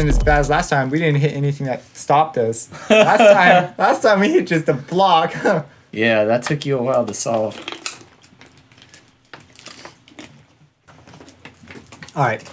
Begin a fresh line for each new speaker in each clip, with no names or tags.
wasn't as bad as last time. We didn't hit anything that stopped us. Last time we hit just a block.
Yeah, that took you a while to solve.
All right.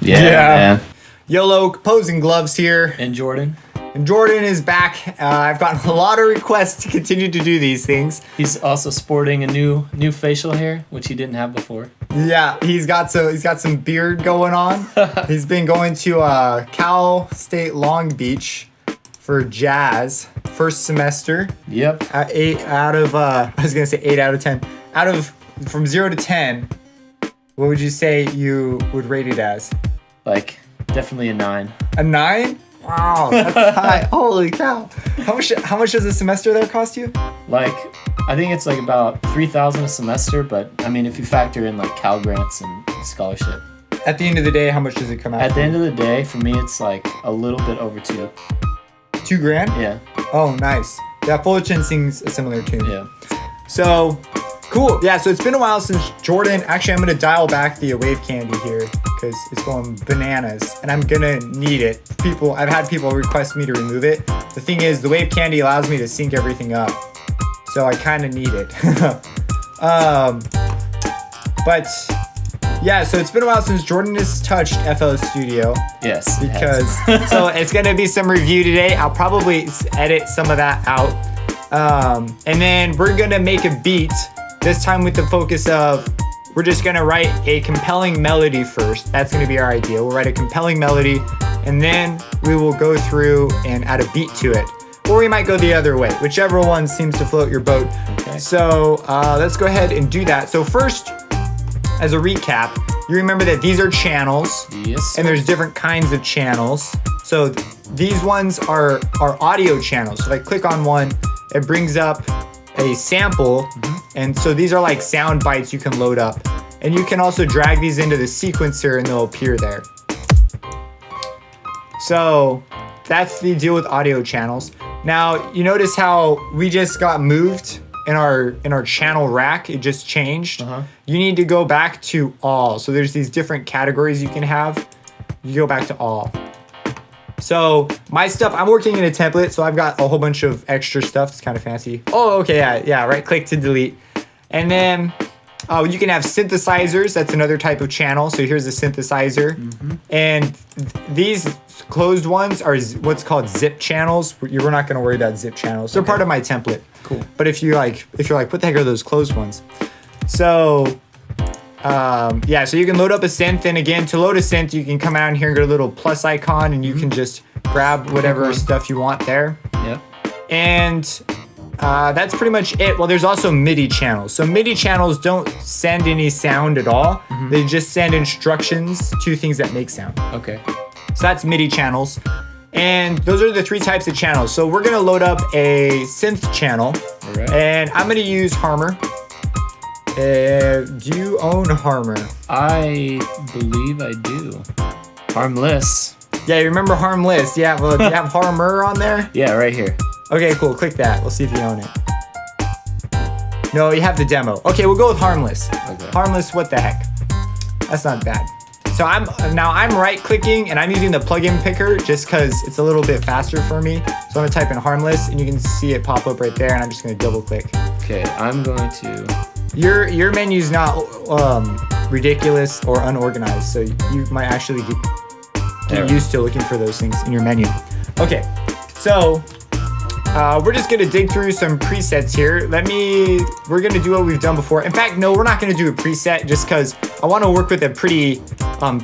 Yeah.
YOLO Composing Gloves here.
And Jordan.
And Jordan is back. I've gotten a lot of requests to continue to do these things.
He's also sporting a new facial hair, which he didn't have before.
Yeah, he's got some beard going on. He's been going to Cal State Long Beach for jazz first semester.
Yep.
8 out of I was gonna say 8 out of 10. From 0 to 10, what would you say you would rate it as?
Like definitely a 9.
A 9? Wow, that's high. Holy cow. How much does a semester there cost you?
Like, I think it's like about $3,000 a semester, but I mean, if you factor in like Cal grants and scholarship.
At the end of the day, how much does it come out?
At the end of the day, for me, it's like a little bit over 2.
$2,000?
Yeah.
Oh, nice. Yeah, Fullerton sings a similar tune.
Yeah.
So, cool. Yeah, so it's been a while since Jordan. Actually, I'm going to dial back the wave candy here because it's going bananas and I'm going to need it. I've had people request me to remove it. The thing is, the wave candy allows me to sync everything up. So I kind of need it. But yeah, so it's been a while since Jordan has touched FL Studio.
Yes.
Because, so it's going to be some review today. I'll probably edit some of that out. And then we're going to make a beat, this time with the focus of, we're just going to write a compelling melody first. That's going to be our idea. We'll write a compelling melody, and then we will go through and add a beat to it. Or we might go the other way, whichever one seems to float your boat.
Okay.
So let's go ahead and do that. So first, as a recap, you remember that these are channels.
Yes.
And there's different kinds of channels. So these ones are audio channels. So if I click on one, it brings up a sample. And so these are like sound bites you can load up. And you can also drag these into the sequencer and they'll appear there. So that's the deal with audio channels. Now, you notice how we just got moved in our channel rack. It just changed. You need to go back to all. So there's these different categories you can have. You go back to all. So my stuff, I'm working in a template, so I've got a whole bunch of extra stuff. It's kind of fancy. Oh, okay, yeah, right click to delete. And then you can have synthesizers. That's another type of channel. So here's a synthesizer. And these closed ones are what's called zip channels. We're not gonna worry about zip channels. They're part of my template.
Cool.
But if you're like, what the heck are those closed ones? So yeah, so you can load up a synth, and again, to load a synth, you can come out here and go to a little plus icon, and you can just grab whatever stuff you want there.
Yep.
And that's pretty much it. Well, there's also MIDI channels. So MIDI channels don't send any sound at all. They just send instructions to things that make sound.
Okay.
So that's MIDI channels. And those are the 3 types of channels. So we're gonna load up a synth channel.
All right.
And I'm gonna use Harmor. Do you own Harmor?
I believe I do. Harmless.
Yeah, you remember Harmless. Yeah, well, do you have Harmor on there?
Yeah, right here.
Okay, cool. Click that. We'll see if you own it. No, you have the demo. Okay, we'll go with Harmless.
Okay.
Harmless, what the heck? That's not bad. So I'm right clicking and I'm using the plugin picker just because it's a little bit faster for me. So I'm gonna type in Harmless and you can see it pop up right there and I'm just gonna double click.
Okay, I'm going to...
Your menu's not ridiculous or unorganized, so you might actually get used to looking for those things in your menu. Okay, so we're just gonna dig through some presets here. We're gonna do what we've done before. In fact, no, we're not gonna do a preset just because I wanna work with a pretty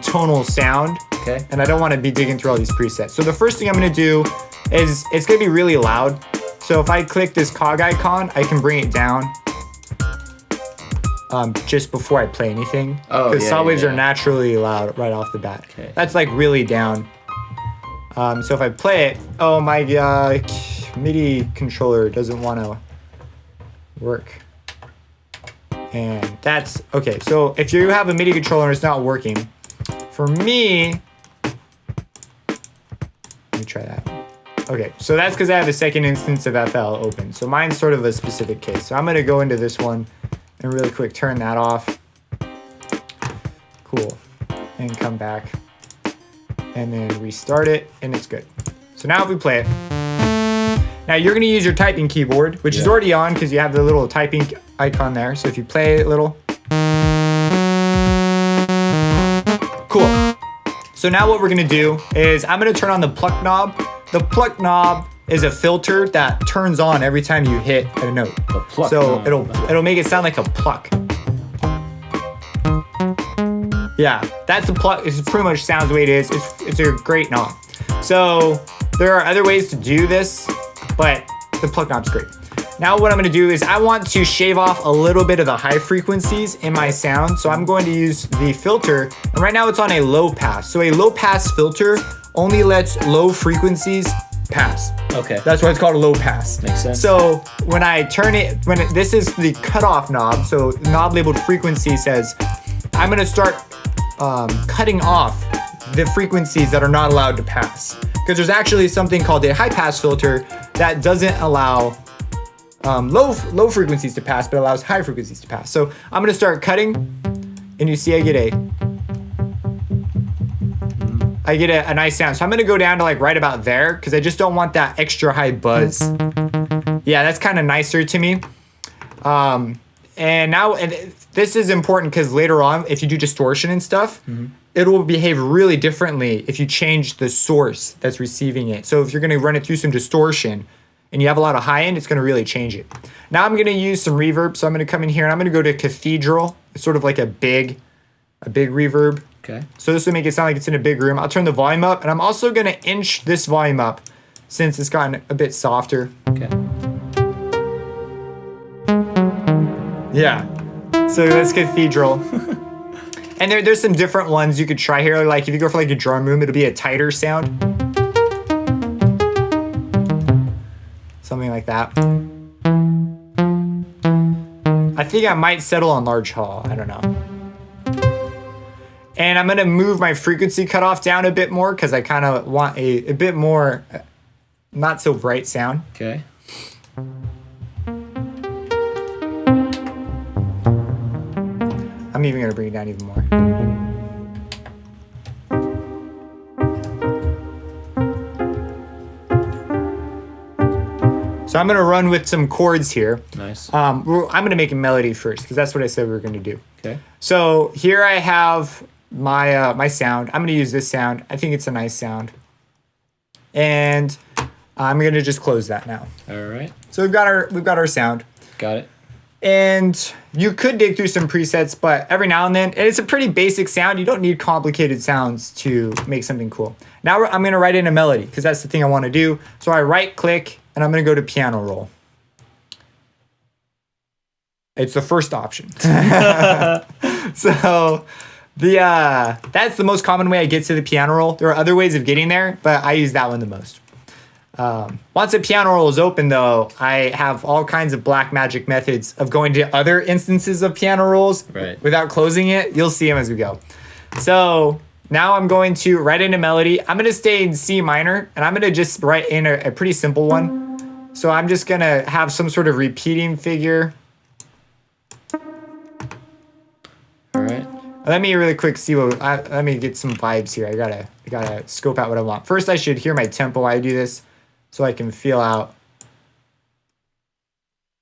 tonal sound.
Okay.
And I don't wanna be digging through all these presets. So the first thing I'm gonna do is, it's gonna be really loud. So if I click this cog icon, I can bring it down just before I play anything.
Oh,
because
yeah,
saw waves
yeah.
are naturally loud right off the bat.
Okay.
That's like really down. So if I play it, oh my god, MIDI controller doesn't want to work. And that's, okay, so if you have a MIDI controller and it's not working, for me, let me try that. Okay, so that's because I have a second instance of FL open. So mine's sort of a specific case. So I'm gonna go into this one and really quick turn that off. Cool, and come back. And then restart it, and it's good. So now if we play it, now you're gonna use your typing keyboard, which is already on because you have the little typing icon there. So if you play it a little. Cool. So now what we're gonna do is I'm gonna turn on the pluck knob. The pluck knob is a filter that turns on every time you hit a note.
The pluck
so
knob.
it'll make it sound like a pluck. Yeah, that's the pluck. It pretty much sounds the way it is. It's a great knob. So there are other ways to do this, but the pluck knob's great. Now what I'm gonna do is I want to shave off a little bit of the high frequencies in my sound. So I'm going to use the filter, and right now it's on a low pass. So a low pass filter only lets low frequencies pass.
Okay.
That's why it's called a low pass.
Makes sense.
So when I turn it, this is the cutoff knob. So knob labeled frequency says, I'm gonna start cutting off the frequencies that are not allowed to pass. Because there's actually something called a high pass filter that doesn't allow low frequencies to pass, but allows high frequencies to pass. So I'm gonna start cutting, and you see I get a nice sound. So I'm gonna go down to like right about there because I just don't want that extra high buzz. Yeah, that's kind of nicer to me. And this is important because later on, if you do distortion and stuff, it will behave really differently if you change the source that's receiving it. So if you're gonna run it through some distortion and you have a lot of high end, it's gonna really change it. Now I'm gonna use some reverb. So I'm gonna come in here and I'm gonna go to Cathedral. It's sort of like a big reverb.
Okay.
So this will make it sound like it's in a big room. I'll turn the volume up, and I'm also gonna inch this volume up since it's gotten a bit softer.
Okay.
Yeah. So that's Cathedral. And there's some different ones you could try here. Like if you go for like a drum room, it'll be a tighter sound. Something like that. I think I might settle on large hall. I don't know. And I'm gonna move my frequency cutoff down a bit more because I kind of want a bit more not so bright sound.
Okay.
I'm even gonna bring it down even more. So I'm gonna run with some chords here.
Nice.
I'm gonna make a melody first because that's what I said we were gonna do.
Okay.
So here I have my my sound. I'm gonna use this sound. I think it's a nice sound. And I'm gonna just close that now.
All right.
So we've got our sound.
Got it.
And you could dig through some presets, but every now and then, and it's a pretty basic sound. You don't need complicated sounds to make something cool. Now I'm gonna write in a melody because that's the thing I wanna do. So I right click and I'm gonna go to piano roll. It's the first option. So that's the most common way I get to the piano roll. There are other ways of getting there, but I use that one the most. Once a piano roll is open, though, I have all kinds of black magic methods of going to other instances of piano rolls without closing it. You'll see them as we go. So now I'm going to write in a melody. I'm going to stay in C minor, and I'm going to just write in a pretty simple one. So I'm just going to have some sort of repeating figure.
All right.
Let me really quick see let me get some vibes here. I gotta scope out what I want. First, I should hear my tempo while I do this, so I can feel out.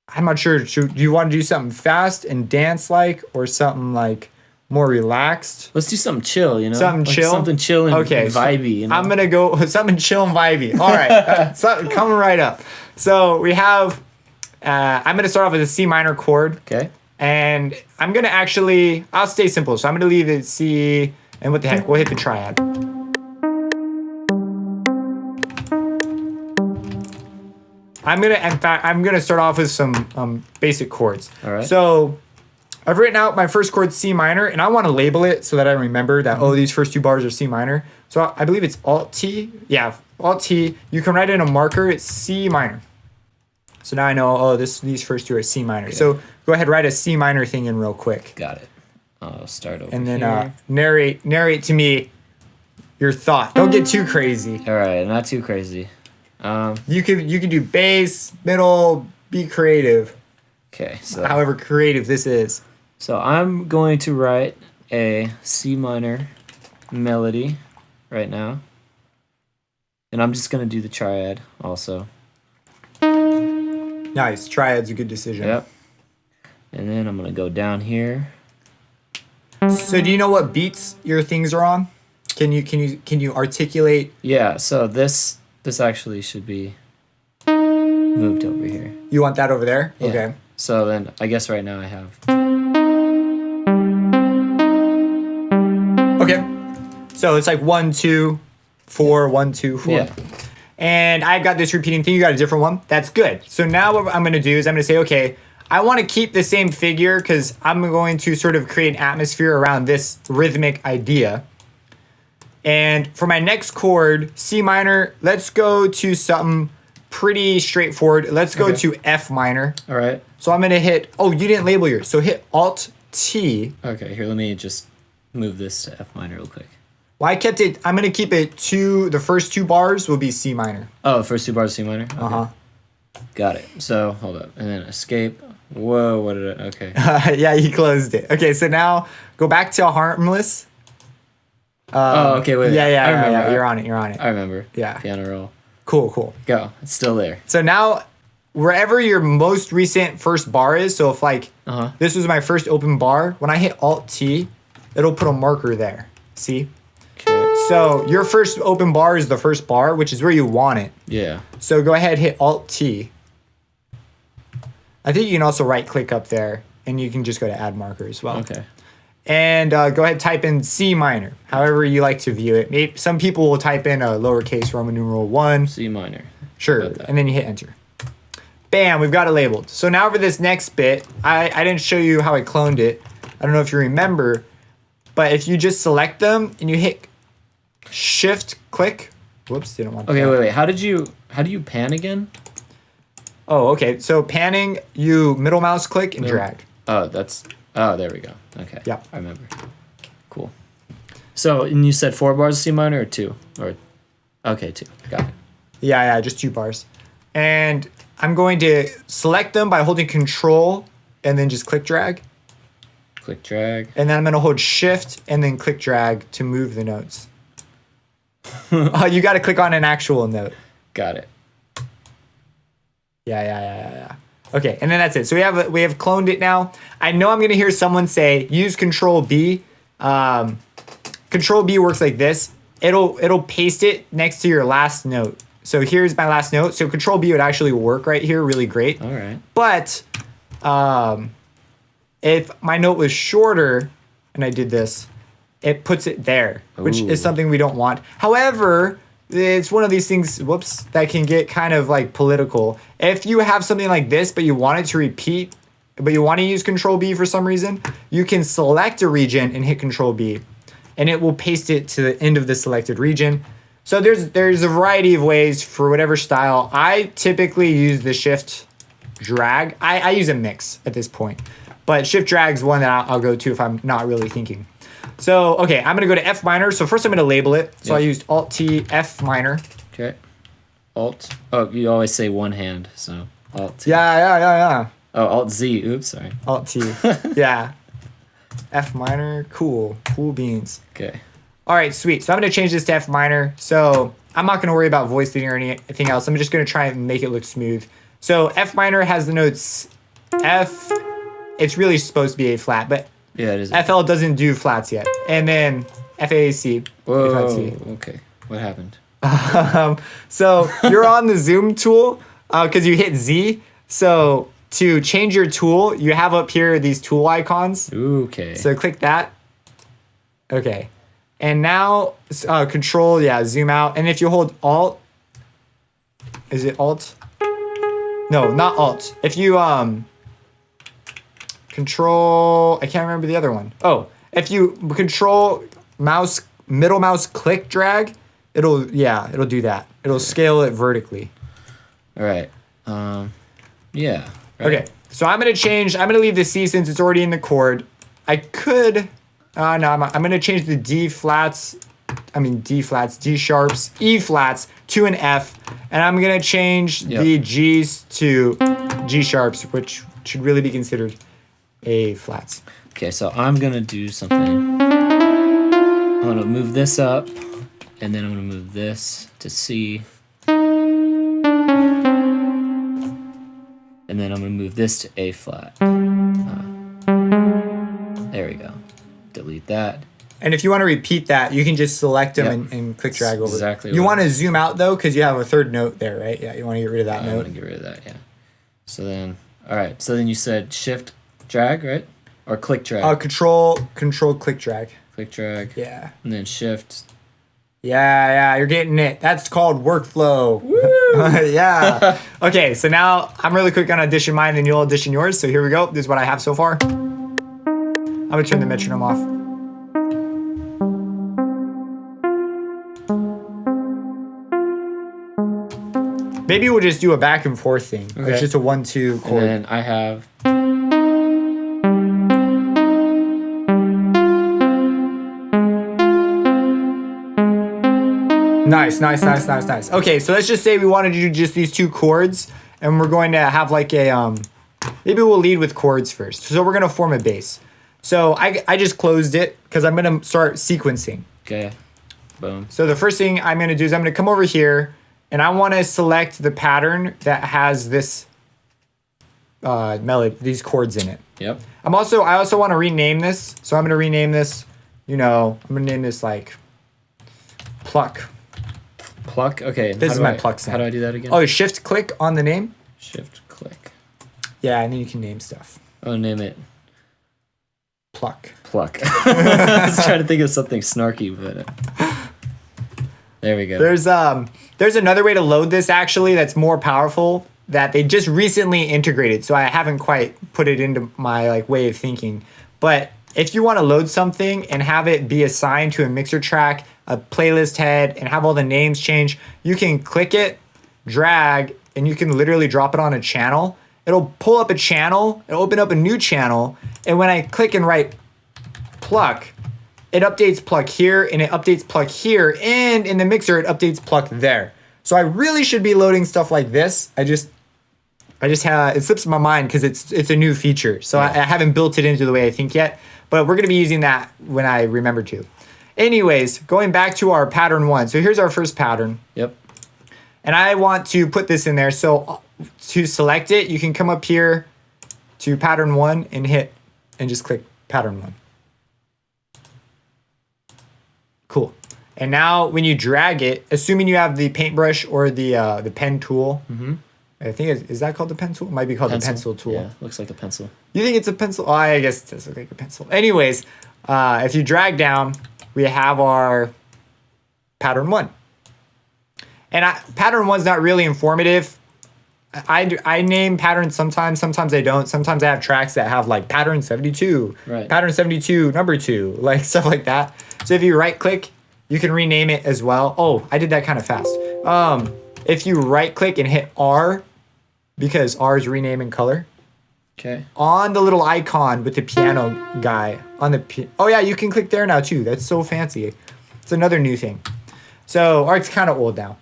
I'm not sure. Do you want to do something fast and dance like, or something like more relaxed?
Let's do something chill.
Something
like
chill.
Something chill and vibey.
I'm gonna go something chill and vibey. All right, something coming right up. So we have. I'm gonna start off with a C minor chord.
Okay.
And I'm going to I'll stay simple. So I'm going to leave it C, and what the heck, we'll hit the triad. I'm going to start off with some basic chords.
All right.
So I've written out my first chord C minor, and I want to label it so that I remember that, these first two bars are C minor. So I believe it's Alt T. Yeah, Alt T. You can write in a marker, it's C minor. So now I know, these first two are C minor. Okay. So go ahead, write a C minor thing in real quick.
Got it. I'll start over
and then narrate to me your thought. Don't get too crazy.
All right, not too crazy.
You can do bass, middle, be creative.
Okay, so
however creative this is.
So I'm going to write a C minor melody right now. And I'm just going to do the triad also.
Nice. Triad's a good decision.
Yep. And then I'm going to go down here.
So do you know what beats your things are on? Can you articulate?
Yeah, so this actually should be moved over here.
You want that over there?
Yeah.
Okay.
So then I guess right now I have.
Okay. So it's like 1, 2, 4, 1, 2, 4.
Yeah.
And I've got this repeating thing. You got a different one. That's good. So now what I'm going to do is I'm going to say, okay, I want to keep the same figure because I'm going to sort of create an atmosphere around this rhythmic idea. And for my next chord, C minor, let's go to something pretty straightforward. Let's go to F minor.
All right.
So I'm going to hit, you didn't label yours. So hit Alt T.
Okay, here, let me just move this to F minor real quick.
Well, I'm going to keep it the first two bars will be C minor.
Oh, the first two bars C minor? Okay.
Uh-huh.
Got it. So, hold up. And then escape. Whoa, what did I, okay.
Yeah, you closed it. Okay, so now go back to harmless.
Okay, wait.
Yeah, you're on it.
I remember.
Yeah.
Piano roll.
Cool.
Go. It's still there.
So now, wherever your most recent first bar is, so if this was my first open bar, when I hit Alt T, it'll put a marker there. See?
Okay.
So your first open bar is the first bar, which is where you want it.
Yeah.
So go ahead, hit Alt T. I think you can also right click up there, and you can just go to add marker as well.
Okay.
And go ahead, type in C minor, however you like to view it. Maybe some people will type in a lowercase Roman numeral 1.
C minor.
Sure, and then you hit enter. Bam, we've got it labeled. So now for this next bit, I didn't show you how I cloned it. I don't know if you remember, but if you just select them and you hit Shift click. Whoops, didn't want.
Okay, wait. How do you pan again?
Oh, okay. So panning, you middle mouse click and drag.
Oh, there we go. Okay.
Yep.
I remember. Cool. So, and you said 4 bars of C minor or 2? Okay, 2. Got it.
Yeah, just 2 bars. And I'm going to select them by holding Control and then just click drag.
Click drag.
And then I'm going to hold Shift and then click drag to move the notes. You got to click on an actual note.
Got it.
Yeah. Okay, and then that's it. So we have cloned it now. I know I'm going to hear someone say use Control B. Control B works like this. It'll paste it next to your last note. So here's my last note. So Control B would actually work right here, really great.
All right.
But if my note was shorter and I did this, it puts it there, which is something we don't want. However, it's one of these things, that can get kind of like political. If you have something like this, but you want it to repeat but you want to use Control B for some reason, you can select a region and hit Control B, and it will paste it to the end of the selected region. So there's a variety of ways for whatever style. I typically use the shift drag. I use a mix at this point, but shift drag is one that I'll go to if I'm not really thinking. So, okay, I'm going to go to F minor. So first I'm going to label it. So I used Alt-T, F minor.
Okay. Alt. Oh, you always say one hand, so Alt-T.
Yeah.
Oh, Alt-Z. Oops, sorry.
Alt-T. Yeah. F minor. Cool beans.
Okay.
All right, sweet. So I'm going to change this to F minor. So I'm not going to worry about voice leading or anything else. I'm just going to try and make it look smooth. So F minor has the notes F. It's really supposed to be A flat, but
yeah, it is.
FL doesn't do flats yet. And then FAC.
Whoa, okay. What happened?
So you're on the zoom tool because you hit Z. So to change your tool, you have up here these tool icons.
Okay.
So click that. Okay. And now control, zoom out. And if you hold Alt, is it Alt? No, not Alt. If you control, I can't remember the other one. Oh, if you control mouse, middle mouse click drag, it'll do that. It'll scale it vertically.
All right. Yeah. Right.
Okay. So I'm going to leave the C since it's already in the chord. I could, no, I'm going to change the D sharps, E flats to an F, and I'm going to change the G's to G sharps, which should really be considered A flats.
Okay, so I'm going to do something. I'm going to move this up, and then I'm going to move this to C. And then I'm going to move this to A flat. There we go. Delete that.
And if you want to repeat that, you can just select them and click drag over.
Exactly.
You want to zoom out though, because you have a third note there, right? Yeah, you want to get rid of that note.
I want to get rid of that, yeah. So then, all right. So then you said shift drag, right? Or click drag?
Control, click drag.
Click drag.
Yeah.
And then shift.
Yeah, you're getting it. That's called workflow. Yeah. Okay, so now I'm really quick on audition mine, then you'll audition yours. So here we go. This is what I have so far. I'm gonna turn the metronome off. Maybe we'll just do a back and forth thing. Okay. It's just a 1-2 chord.
And then I have.
Nice. Okay, so let's just say we wanted to do just these two chords, and we're going to have like a, maybe we'll lead with chords first. So we're going to form a bass. So I just closed it because I'm going to start sequencing.
Okay, boom.
So the first thing I'm going to do is I'm going to come over here, and I want to select the pattern that has this melody, these chords in it.
Yep.
I also want to rename this. So I'm going to rename this, I'm going to name this like Pluck.
Pluck? Okay.
This is my pluck sound.
How do I do that again?
Oh, shift click on the name?
Shift click.
Yeah, and then you can name stuff.
Oh, name it.
Pluck.
I was trying to think of something snarky, but there we go.
There's another way to load this actually that's more powerful that they just recently integrated. So I haven't quite put it into my like way of thinking. But if you want to load something and have it be assigned to a mixer track, a playlist head, and have all the names change, you can click it, drag, and you can literally drop it on a channel. It'll pull up a channel, it'll open up a new channel, and when I click and write pluck, it updates pluck here, and it updates pluck here, and in the mixer, it updates pluck there. So I really should be loading stuff like this. I just have, it slips my mind because it's a new feature. So I haven't built it into the way I think yet, but we're gonna be using that when I remember to. Anyways, going back to our pattern 1. So here's our first pattern.
Yep.
And I want to put this in there. So to select it, you can come up here to pattern 1 and just click pattern 1. Cool. And now when you drag it, assuming you have the paintbrush or the pen tool, I think is that called the pen tool? It might be called the pencil tool.
Yeah, looks like a pencil.
You think it's a pencil? Oh, I guess it does look like a pencil. Anyways, if you drag down, we have our pattern 1. And pattern 1's not really informative. I name patterns sometimes I don't. Sometimes I have tracks that have like pattern 72,
right.
pattern 72 number 2, like stuff like that. So if you right click, you can rename it as well. Oh, I did that kind of fast. If you right click and hit R, because R is rename in color.
Okay.
On the little icon with the piano guy on the oh yeah, you can click there now too. That's so fancy. It's another new thing. So art's kind of old now.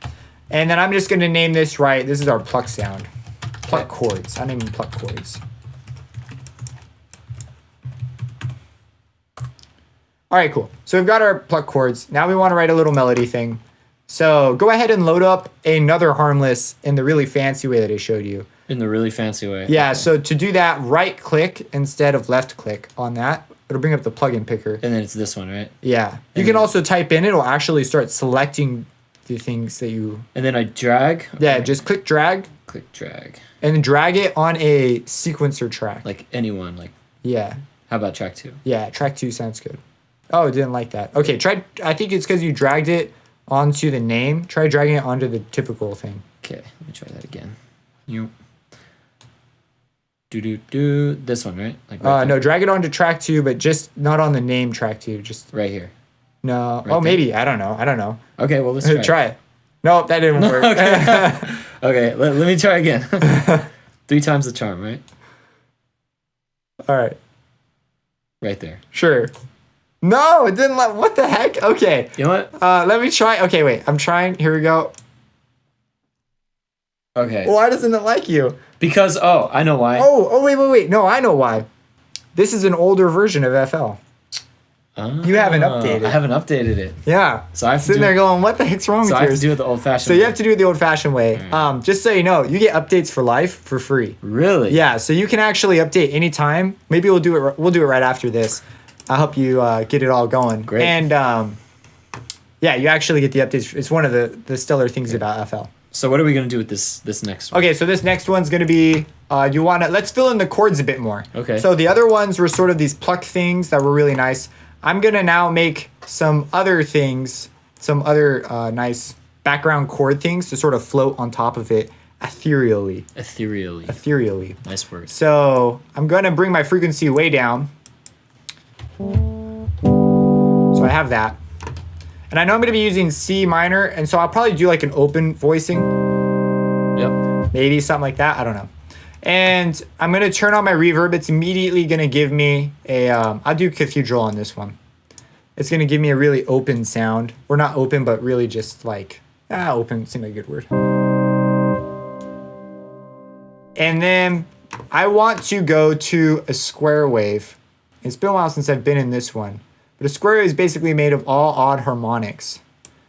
And then I'm just gonna name this right. This is our pluck sound. Pluck chords. I name them pluck chords. All right, cool. So we've got our pluck chords. Now we want to write a little melody thing. So go ahead and load up another harmless in the really fancy way that I showed you.
In the really fancy way.
Yeah, okay. So to do that, right click instead of left click on that. It'll bring up the plugin picker. And
then it's this one, right?
Yeah. You can also type in, it'll actually start selecting the things that you...
And then I drag?
Yeah, just click drag.
Click drag.
And then drag it on a sequencer track.
Like anyone, like...
Yeah.
How about track 2?
Yeah, track 2 sounds good. Oh, it didn't like that. Okay, I think it's because you dragged it onto the name. Try dragging it onto the typical thing.
Okay, let me try that again. You... This one, right? Like
no, drag it onto track 2, but just not on the name track 2. Just
right here.
No. Right maybe. I don't know.
Okay, well, let's try.
Try it. Nope, that didn't work.
Okay. Okay, let me try again. 3 times the charm, right?
All right.
Right there.
Sure. No, it didn't let... What the heck? Okay.
You know what?
Let me try... Okay, wait. I'm trying. Here we go.
Okay.
Why doesn't it like you?
Because, I know why.
Oh, wait. No, I know why. This is an older version of FL. You haven't updated.
I haven't updated it.
Yeah.
So I have
sitting there going, what the heck's wrong with yours?
So I have to do it the old-fashioned way.
So you have to do it the old-fashioned way. Right. Just so you know, you get updates for life for free.
Really?
Yeah. So you can actually update anytime. Maybe we'll do it. We'll do it right after this. I'll help you get it all going.
Great.
And yeah, you actually get the updates. It's one of the stellar things about FL.
So what are we gonna do with this next one?
Okay, so this next one's gonna be let's fill in the chords a bit more.
Okay.
So the other ones were sort of these pluck things that were really nice. I'm gonna now make some other things, some other nice background chord things to sort of float on top of it ethereally. Ethereally.
Nice word.
So I'm gonna bring my frequency way down. So I have that. And I know I'm going to be using C minor, and so I'll probably do like an open voicing.
Yep.
Maybe something like that. I don't know. And I'm going to turn on my reverb. It's immediately going to give me a... I'll do cathedral on this one. It's going to give me a really open sound. Or not open, but really just like... open seems like a good word. And then I want to go to a square wave. It's been a while since I've been in this one. But a square wave is basically made of all odd harmonics.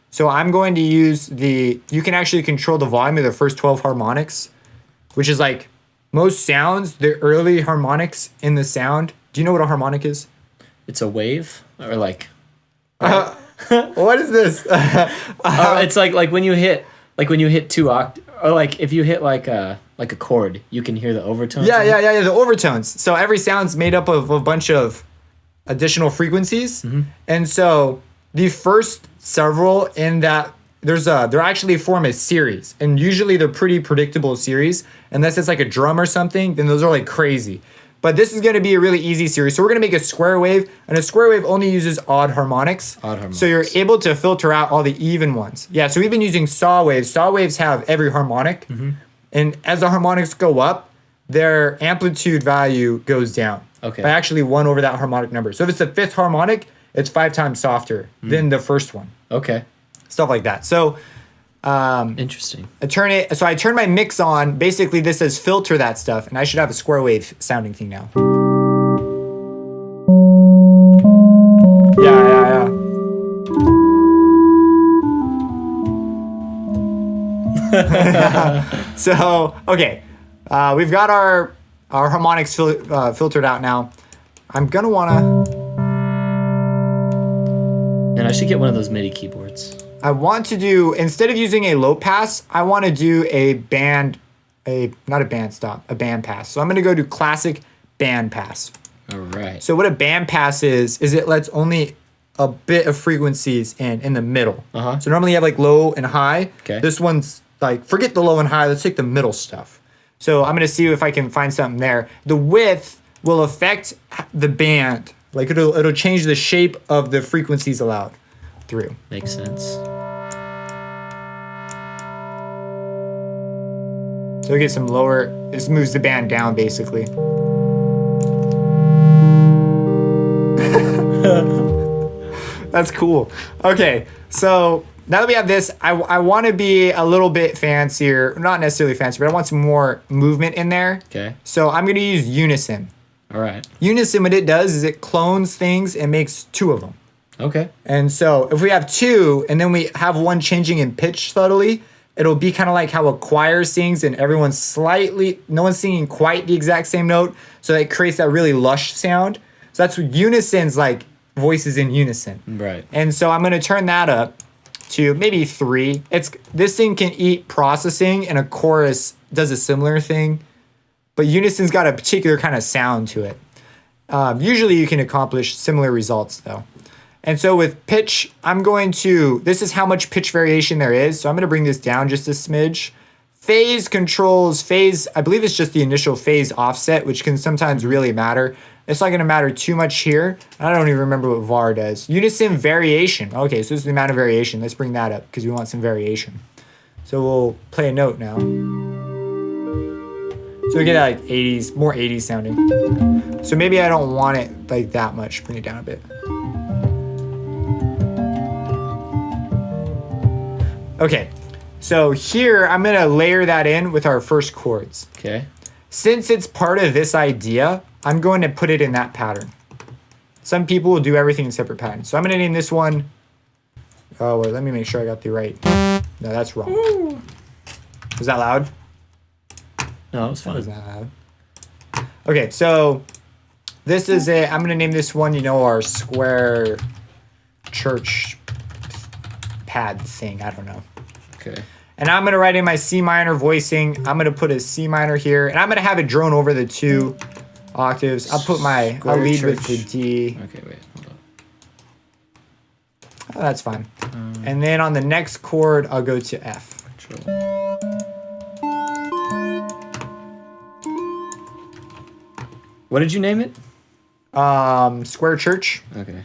So I'm going to use you can actually control the volume of the first 12 harmonics, which is like most sounds, the early harmonics in the sound. Do you know what a harmonic is?
It's a wave or like...
What is this?
It's like when you hit 2 octaves, or like if you hit like a chord, you can hear the overtones.
Yeah, the overtones. So every sound's made up of a bunch of additional frequencies. Mm-hmm. And so the first several in that they're actually form a series, and usually they're pretty predictable series. Unless it's like a drum or something, then those are like crazy. But this is going to be a really easy series. So we're going to make a square wave, and a square wave only uses odd harmonics. So you're able to filter out all the even ones. Yeah, so we've been using saw waves. Saw waves have every harmonic. Mm-hmm. And as the harmonics go up, their amplitude value goes down.
Okay.
By actually 1 over that harmonic number. So if it's the 5th harmonic, it's 5 times softer than the first one.
Okay.
Stuff like that. So
interesting.
I turn my mix on. Basically this says filter that stuff, and I should have a square wave sounding thing now. Yeah. So, okay. We've got our harmonics filtered out now. I'm gonna wanna...
And I should get one of those MIDI keyboards.
I want to do, instead of using a low pass, I want to do a band pass. So I'm gonna go to classic band pass.
All right.
So what a band pass is it lets only a bit of frequencies in the middle.
Uh-huh.
So normally you have like low and high.
Okay.
This one's like, forget the low and high, let's take the middle stuff. So I'm gonna see if I can find something there. The width will affect the band. Like it'll change the shape of the frequencies allowed through.
Makes sense.
So we get some lower, this moves the band down basically. That's cool. Okay, so now that we have this, I want to be a little bit fancier. Not necessarily fancy, but I want some more movement in there.
Okay.
So I'm going to use unison.
All right.
Unison, what it does is it clones things and makes two of them.
Okay.
And so if we have two and then we have one changing in pitch subtly, it'll be kind of like how a choir sings and everyone's slightly, no one's singing quite the exact same note. So that creates that really lush sound. So that's what unison's like, voices in unison.
Right.
And so I'm going to turn that up to maybe 3. This thing can eat processing and a chorus does a similar thing, but unison's got a particular kind of sound to it. Usually you can accomplish similar results though. And so with pitch, this is how much pitch variation there is. So I'm going to bring this down just a smidge. Phase controls phase, I believe it's just the initial phase offset, which can sometimes really matter. It's not going to matter too much here. I don't even remember what var does. Unison variation. Okay, so this is the amount of variation. Let's bring that up because we want some variation. So we'll play a note now. So we get like 80s, more 80s sounding. So maybe I don't want it like that much. Bring it down a bit. Okay, so here I'm going to layer that in with our first chords.
Okay.
Since it's part of this idea, I'm going to put it in that pattern. Some people will do everything in separate patterns. So I'm going to name this one. Oh, wait, let me make sure I got the right. No, that's wrong. Ooh. Was that loud?
No, it was fine.
That was not loud. Okay, so this is it. I'm going to name this one, our square church pad thing. I don't know.
Okay.
And I'm going to write in my C minor voicing. I'm going to put a C minor here. And I'm going to have it drone over the 2 octaves. I'll lead with the D.
Okay, wait, hold on.
Oh, that's fine. And then on the next chord, I'll go to F.
Control. What did you name it?
Square church.
Okay.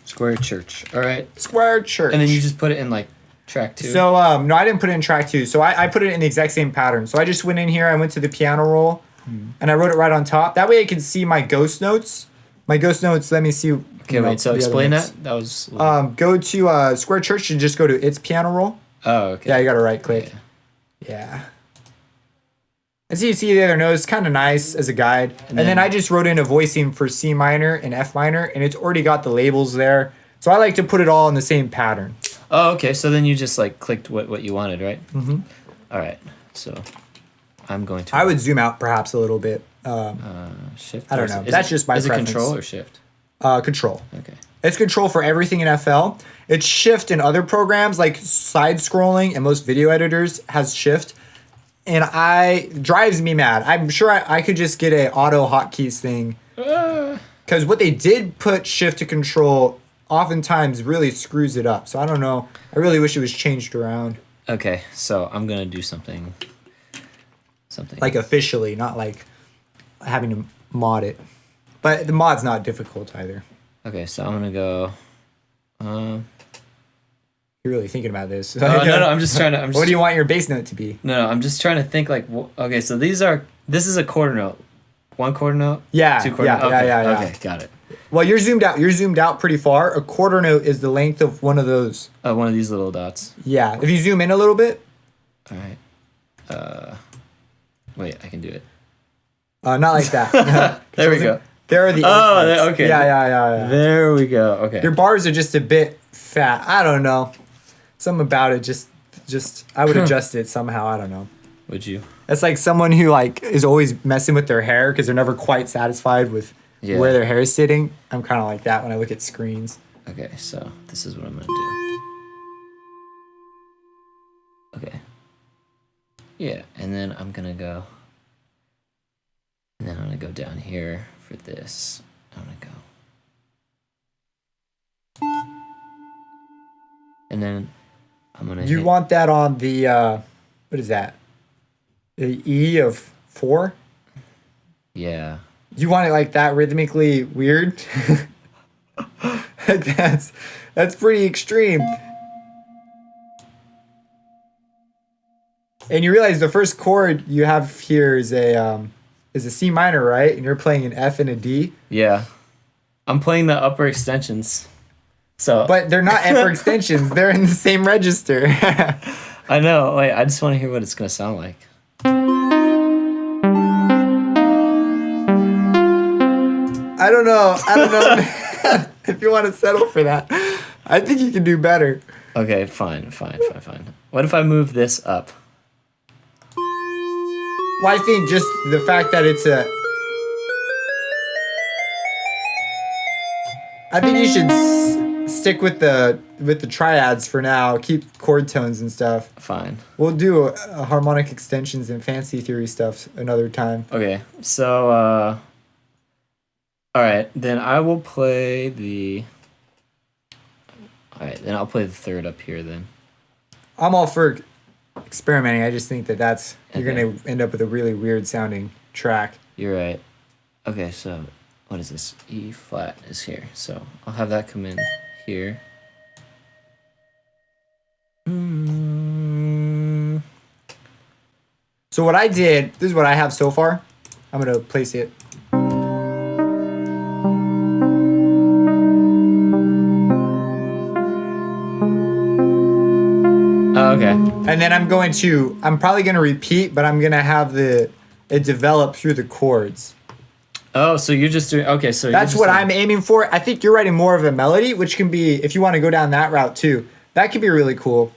Square church. All right.
Square church.
And then you just put it in like track 2.
So no, I didn't put it in track 2. So I put it in the exact same pattern. So I just went in here. I went to the piano roll, and I wrote it right on top. That way I can see my ghost notes. My ghost notes. Let me see.
Okay, wait. So explain that. That was.
Go to Square Church and just go to its piano roll.
Oh, okay.
Yeah, you got to right click. Yeah. As you see the other notes, kind of nice as a guide. And then I just wrote in a voicing for C minor and F minor, and it's already got the labels there. So I like to put it all in the same pattern.
Oh, okay. So then you just like clicked what you wanted, right?
Mm-hmm.
All right. So I'm going to.
I would zoom out perhaps a little bit.
Shift.
I don't know. That's just my preference.
Is it control or shift?
Control.
Okay.
It's control for everything in FL. It's shift in other programs like side scrolling, and most video editors has shift. And drives me mad. I'm sure I could just get a auto hotkeys thing. Because what they did put shift to control oftentimes really screws it up. So I don't know. I really wish it was changed around.
Okay, so I'm gonna do something.
Like officially, not like having to mod it. But the mod's not difficult either.
Okay, so I'm gonna go.
You're really thinking about this.
No, I'm just trying to.
What do you want your bass note to be?
No, I'm just trying to think like. Okay, so this is a quarter note. 1 quarter note?
Yeah.
2 quarter note?
Okay, yeah.
Okay, got it.
Well, you're zoomed out. You're zoomed out pretty far. A quarter note is the length of one of those.
One of these little dots.
Yeah. If you zoom in a little bit.
All right. Wait, I can do it.
Not like that.
There we go.
There are the.
Okay.
Yeah.
There we go. Okay.
Your bars are just a bit fat. I don't know. Something about it just I would adjust it somehow. I don't know.
Would you?
It's like someone who is always messing with their hair because they're never quite satisfied with where their hair is sitting. I'm kind of like that when I look at screens.
Okay, so this is what I'm gonna do. Okay. Yeah, and then I'm gonna go. And then I'm gonna go down here for this. I'm gonna go. And then I'm gonna.
You want that on the what is that? The E of 4?
Yeah.
You want it like that rhythmically weird? Like that's pretty extreme. And you realize the first chord you have here is a C minor, right? And you're playing an F and a D.
Yeah. I'm playing the upper extensions. So.
But they're not upper extensions. They're in the same register.
I know. Wait, I just want to hear what it's gonna sound like.
I don't know if you want to settle for that. I think you can do better.
Okay, fine. What if I move this up?
Well, I think just the fact that it's a... I think you should stick with the triads for now. Keep chord tones and stuff.
Fine.
We'll do harmonic extensions and fancy theory stuff another time.
Okay, so all right, then I will play the. All right, then I'll play the third up here then.
I'm all for experimenting. I just think that's you're
Okay.
gonna end up with a really weird sounding track.
You're right. Okay, so what is this? E flat is here, so I'll have that come in here.
So what I did, this is what I have so far. I'm gonna place it.
Oh, okay.
And then I'm probably gonna repeat, but I'm gonna have it develop through the chords.
Oh, so you're just doing okay. So
That's what I'm aiming for. I think you're writing more of a melody, which can be, if you want to go down that route too, that could be really cool.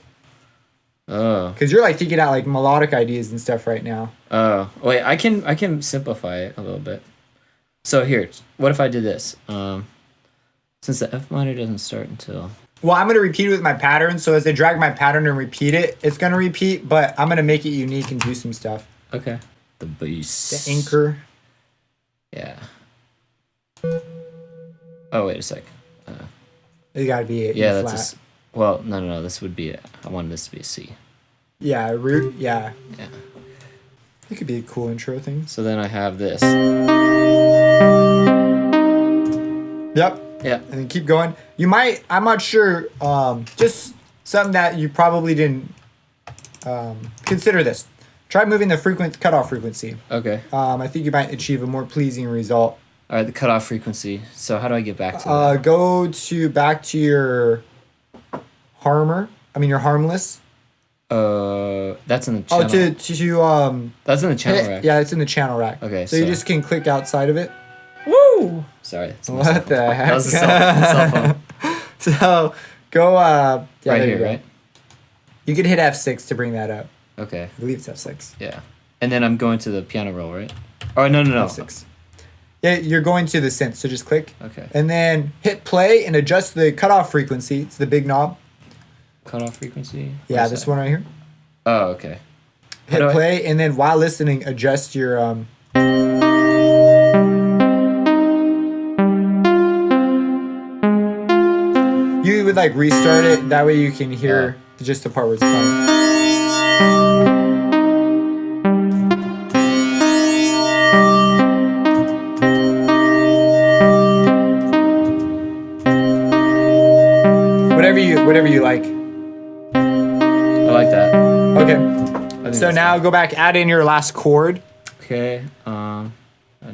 Oh.
Because you're like thinking out like melodic ideas and stuff right now.
Oh, wait. I can simplify it a little bit. So here, what if I did this? Since the F minor doesn't start until.
Well, I'm gonna repeat it with my pattern. So as I drag my pattern and repeat it, it's gonna repeat, but I'm gonna make it unique and do some stuff.
Okay. The bass.
The anchor.
Yeah. Oh, wait a sec.
It gotta be it.
Yeah,
flat.
that's well, no. This would be I wanted this to be a C.
Yeah, root. Yeah.
Yeah.
It could be a cool intro thing.
So then I have this.
Yep.
Yeah.
And then keep going. You might. I'm not sure. Just something that you probably didn't consider this. Try moving the cutoff frequency.
Okay.
I think you might achieve a more pleasing result.
All right, the cutoff frequency. So how do I get back to that?
Go back to your your harmless.
That's in the channel.
That's
in the channel rack.
Yeah, it's in the channel rack.
Okay,
So you just can click outside of it.
Woo! Sorry. That's my cell
What
phone.
the heck?
That was a cell phone.
So go. Yeah,
Right
there
here,
you go.
right?
You can hit F6 to bring that up.
Okay.
I believe it's F6.
Yeah. And then I'm going to the piano roll, right? Oh, no.
F6. Yeah, you're going to the synth, so just click.
Okay.
And then hit play and adjust the cutoff frequency. It's the big knob.
Cutoff frequency?
Yeah,
Where's
this
that?
one right here.
Oh, okay. How
Hit
do I-
play, and then while listening, adjust your You would like restart it. That way you can hear just the part where it's playing. Whatever you like.
I like that.
Okay.
I think
So
that's
now
fine.
go back, add in your last chord
Okay. I'm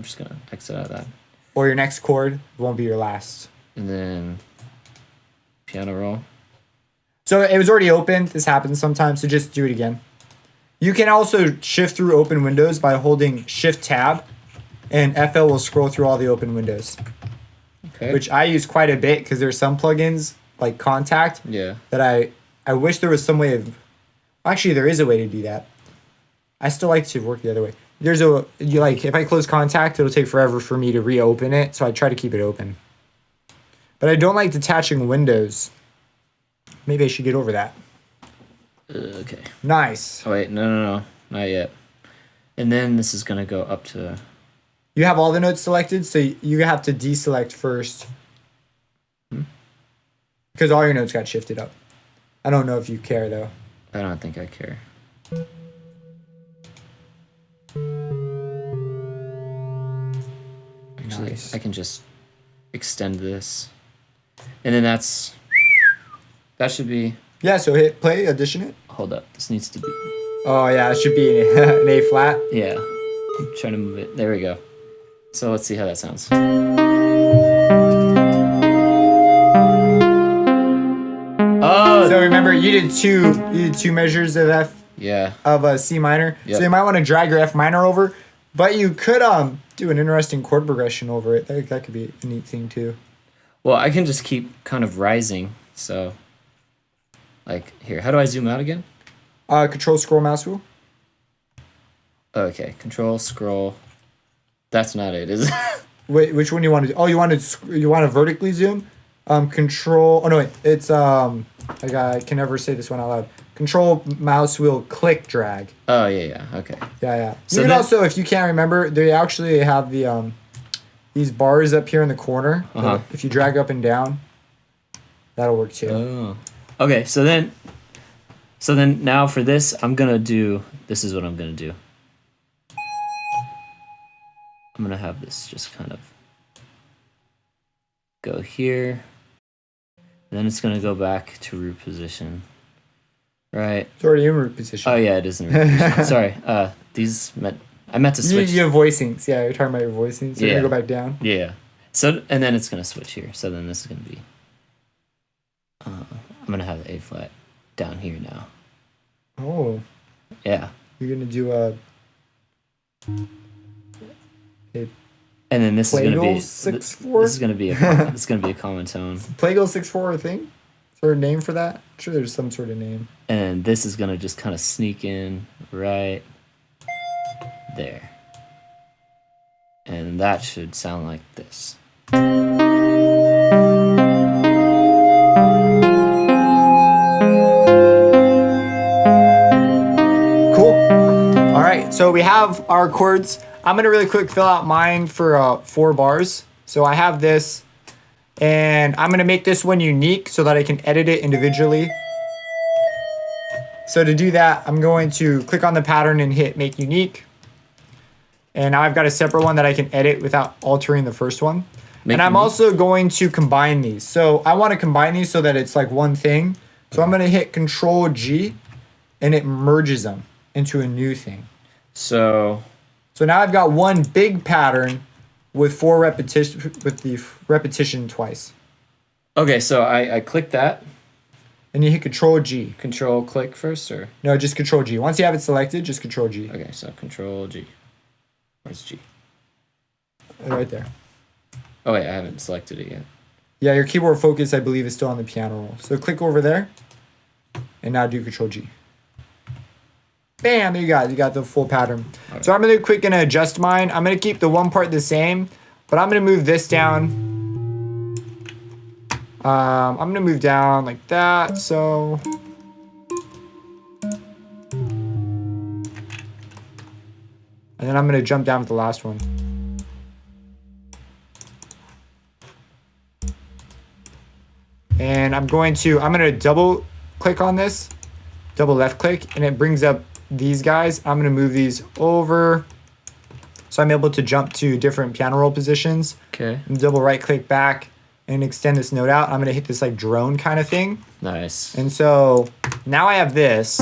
just gonna exit out of that.
or your next chord won't be your last.
And then piano roll.
So it was already open. This happens sometimes, so just do it again. You can also shift through open windows by holding Shift Tab, and FL will scroll through all the open windows,
Okay.
which I use quite a bit because there's some plugins like Contact
Yeah.
that I wish there was some way of. Actually, there is a way to do that. I still like to work the other way. If I close Contact, it'll take forever for me to reopen it, so I try to keep it open. But I don't like detaching windows. Maybe I should get over that.
Okay.
Nice.
Oh wait, no, not yet. And then this is gonna go up to.
You have all the notes selected, so you have to deselect first. Because all your notes got shifted up. I don't know if you care though.
I don't think I care. Actually,
Nice.
I can just extend this. And then that should be,
Yeah, so hit play, audition it.
hold up. This needs to be,
Oh yeah, it should be an A flat.
yeah. I'm trying to move it. There we go. So let's see how that sounds. Oh,
So remember, you did two measures of
yeah.
a C minor.
Yep.
So you might want to drag your F minor over, but you could do an interesting chord progression over it. That could be a neat thing too.
Well, I can just keep kind of rising. So, like, here. How do I zoom out again?
Control scroll mouse wheel.
Okay, control, scroll. That's not it, is it?
Wait, which one do you want to do? Oh, you want to vertically zoom? Control. Oh no, wait. It's I can never say this one out loud. Control mouse wheel click drag.
Oh, yeah, okay.
Yeah.
So
you can
then-
also, if you can't remember, they actually have the these bars up here in the corner.
Uh-huh.
If you drag up and down, that'll work too.
Oh. Okay, so then now for this, this is what I'm gonna do. I'm gonna have this just kind of go here. Then it's gonna go back to root position. Right.
It's already in root position.
Oh yeah, it is in root position. Sorry. I meant to
You,
switch.
you have voicings. Yeah, you're talking about your voicings. So
Yeah.
you're gonna go back down.
Yeah. So and then it's gonna switch here. So then this is gonna be. I'm gonna have the A flat down here now.
Oh,
Yeah.
you're gonna do a
And then this is gonna
Plagal
be
6/4?
This is gonna be a common tone.
Plagal 6/4 a thing? Is there a name for that? I'm sure there's some sort of name.
And this is gonna just kind of sneak in right there. And that should sound like this.
Cool. All right, so we have our chords. I'm gonna really quick fill out mine for 4 bars. So I have this, and I'm gonna make this one unique so that I can edit it individually. So to do that, I'm going to click on the pattern and hit make unique. And now I've got a separate one that I can edit without altering the first one. And I'm also going to combine these. So I want to combine these so that it's like one thing. So I'm going to hit Control G and it merges them into a new thing.
So
now I've got one big pattern with the repetition twice.
okay, so I click that.
And you hit Control G.
Control click first, or
No, just Control G. Once you have it selected, just Control G.
okay, so Control G. Where's G?
Right there.
Oh wait, I haven't selected it yet.
Yeah, your keyboard focus, I believe, is still on the piano roll. So click over there, and now do Control G. Bam, there you got it. You got the full pattern.
Right.
So I'm really quick gonna adjust mine. I'm gonna keep the one part the same, but I'm gonna move this down. I'm gonna move down like that, so. And then I'm gonna jump down with the last one. And I'm gonna double click on this, double left click, and it brings up these guys. I'm gonna move these over. So I'm able to jump to different piano roll positions.
Okay.
And double right click back and extend this note out. I'm gonna hit this like drone kind of thing.
Nice.
And so now I have this.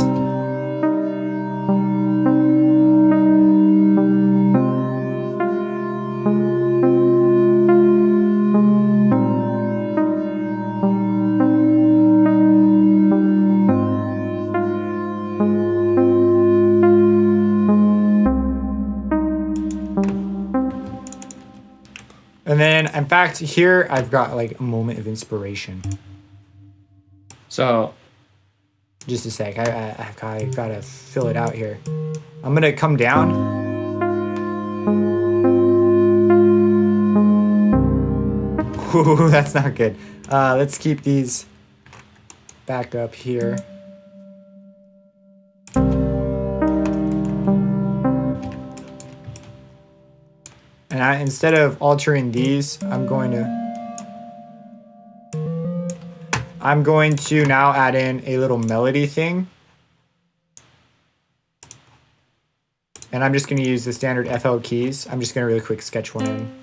And then, in fact, here I've got like a moment of inspiration.
So
Just a sec. I gotta fill it out here. I'm gonna come down. Ooh, that's not good. Let's keep these back up here. And instead of altering these, I'm I'm going to now add in a little melody thing. And I'm just going to use the standard FL keys. I'm just going to really quick sketch one in.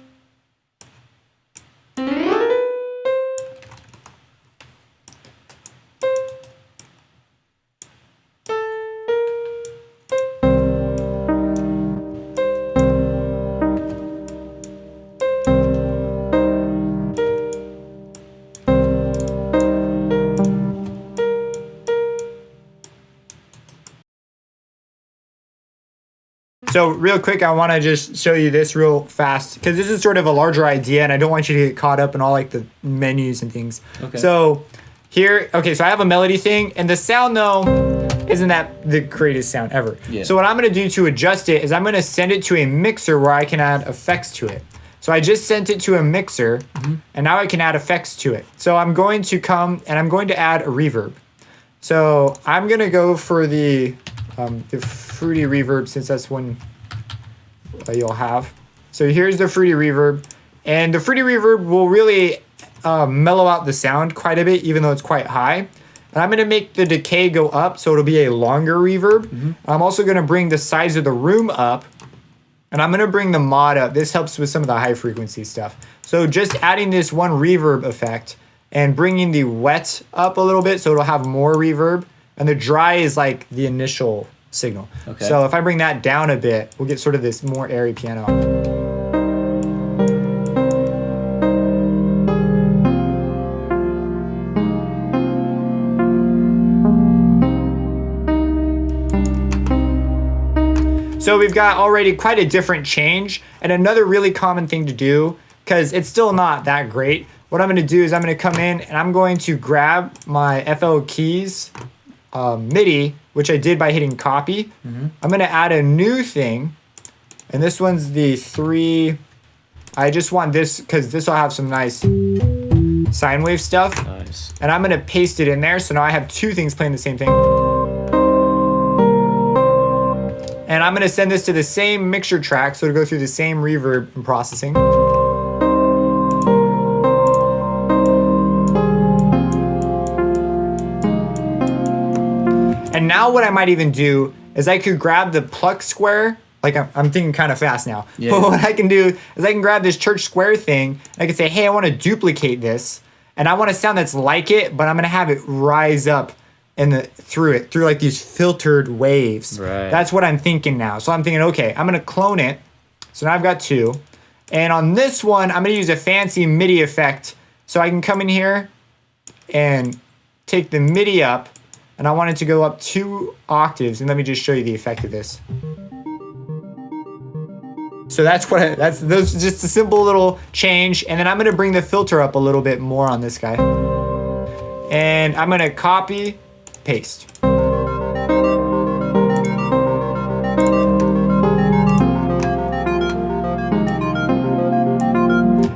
So real quick, I want to just show you this real fast because this is sort of a larger idea and I don't want you to get caught up in all like the menus and things.
Okay.
So here, okay, so I have a melody thing and the sound though isn't that the greatest sound ever.
Yeah.
So what I'm going to do to adjust it is I'm going to send it to a mixer where I can add effects to it. So I just sent it to a mixer and now I can add effects to it. So I'm going to come and I'm going to add a reverb. So I'm going to go for the fruity reverb since that's one you'll have. So here's the fruity reverb, and the fruity reverb will really mellow out the sound quite a bit even though it's quite high. And I'm going to make the decay go up so it'll be a longer reverb. I'm also going to bring the size of the room up, and I'm going to bring the mod up. This helps with some of the high frequency stuff. So just adding this one reverb effect and bringing the wet up a little bit so it'll have more reverb. And the dry is like the initial signal. Okay. So if I bring that down a bit, we'll get sort of this more airy piano. So we've got already quite a different change. And another really common thing to do, because it's still not that great, what I'm going to do is I'm going to come in and I'm going to grab my FL keys MIDI, which I did by hitting copy. I'm going to add a new thing, and this one's the 3. I just want this because this will have some nice sine wave stuff.
Nice.
And I'm going to paste it in there, so now I have 2 things playing the same thing. And I'm going to send this to the same mixture track, so it'll go through the same reverb and processing. And now what I might even do is I could grab the pluck square. Like I'm thinking kind of fast now. Yeah. But what I can do is I can grab this church square thing. And I can say, hey, I want to duplicate this. And I want a sound that's like it, but I'm going to have it rise up through like these filtered waves.
Right.
That's what I'm thinking now. So I'm thinking, okay, I'm going to clone it. So now I've got 2. And on this one, I'm going to use a fancy MIDI effect. So I can come in here and take the MIDI up. And I want it to go up 2 octaves, and let me just show you the effect of this. So that's just a simple little change, and then I'm gonna bring the filter up a little bit more on this guy. And I'm gonna copy, paste.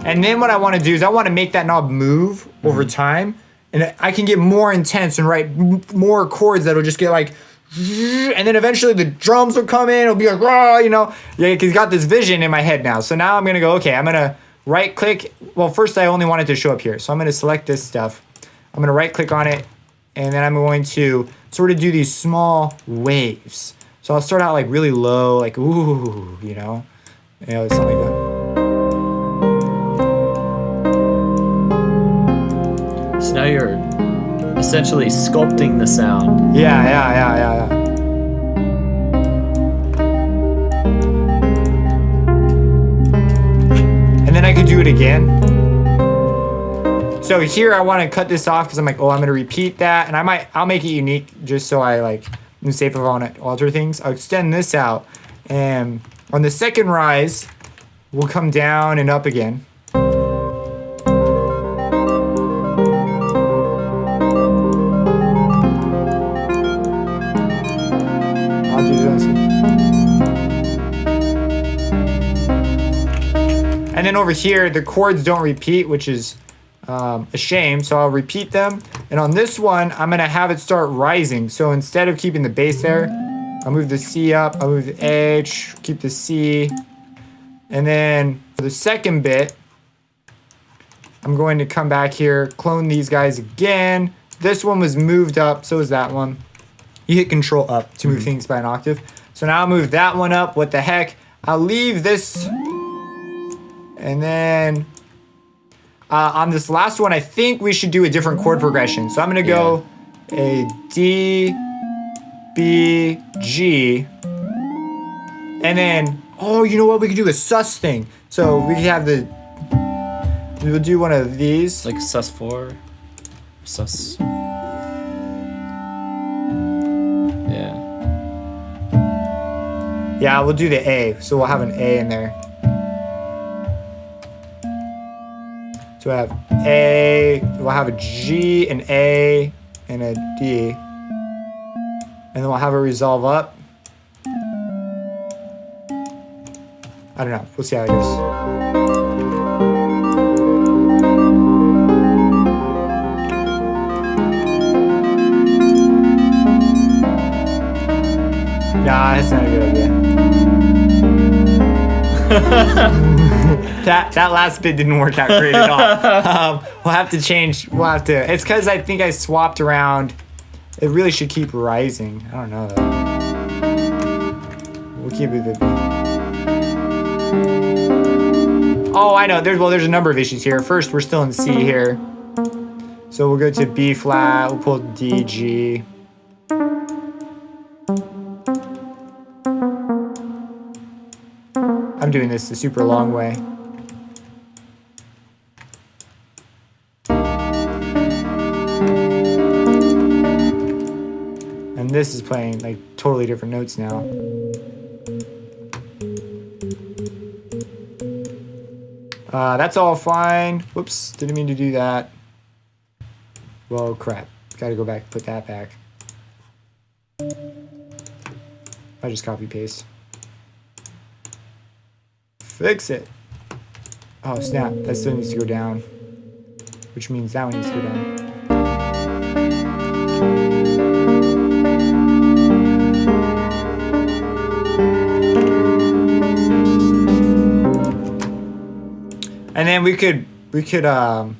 And then what I wanna do is I wanna make that knob move over time. And I can get more intense and write more chords that'll just get like, and then eventually the drums will come in. It'll be like, raw, you know. Yeah, he's got this vision in my head now. So now I'm gonna go, okay, I'm gonna right click. Well, first I only want it to show up here. So I'm gonna select this stuff. I'm gonna right click on it. And then I'm going to sort of do these small waves. So I'll start out like really low, like, ooh, you know, something like that.
So now you're essentially sculpting the sound.
Yeah. And then I could do it again. So here I want to cut this off because I'm like, oh, I'm going to repeat that. And I'll make it unique just so I'm safe if I want to alter things. I'll extend this out. And on the second rise, we'll come down and up again. And then over here, the chords don't repeat, which is a shame. So I'll repeat them. And on this one, I'm going to have it start rising. So instead of keeping the bass there, I'll move the C up, I'll move the A, keep the C. And then for the second bit, I'm going to come back here, clone these guys again, this one was moved up. So is that one. You hit Control up to move things by an octave. So now I'll move that one up. What the heck? I'll leave this. And then on this last one, I think we should do a different chord progression. So I'm going to go a D, B, G. And then, oh, you know what? We could do a sus thing. So we could have we'll do one of these.
Like sus 4. Sus. Yeah.
Yeah, we'll do the A. So we'll have an A in there. So we'll have A, we'll have a G, an A, and a D. And then we'll have a resolve up. I don't know. We'll see how it goes. Nah, that's not a good idea. that last bit didn't work out great at all. We'll have to change. It's because I think I swapped around. It really should keep rising. I don't know though. We'll keep it. Oh, I know. There's a number of issues here. First, we're still in C here. So we'll go to B flat. We'll pull D, G. I'm doing this the super long way. And this is playing like totally different notes now. That's all fine. Whoops, didn't mean to do that. Well, crap. Gotta go back, put that back. I just copy paste. Fix it. Oh, snap. That still needs to go down. Which means that one needs to go down. And then we could on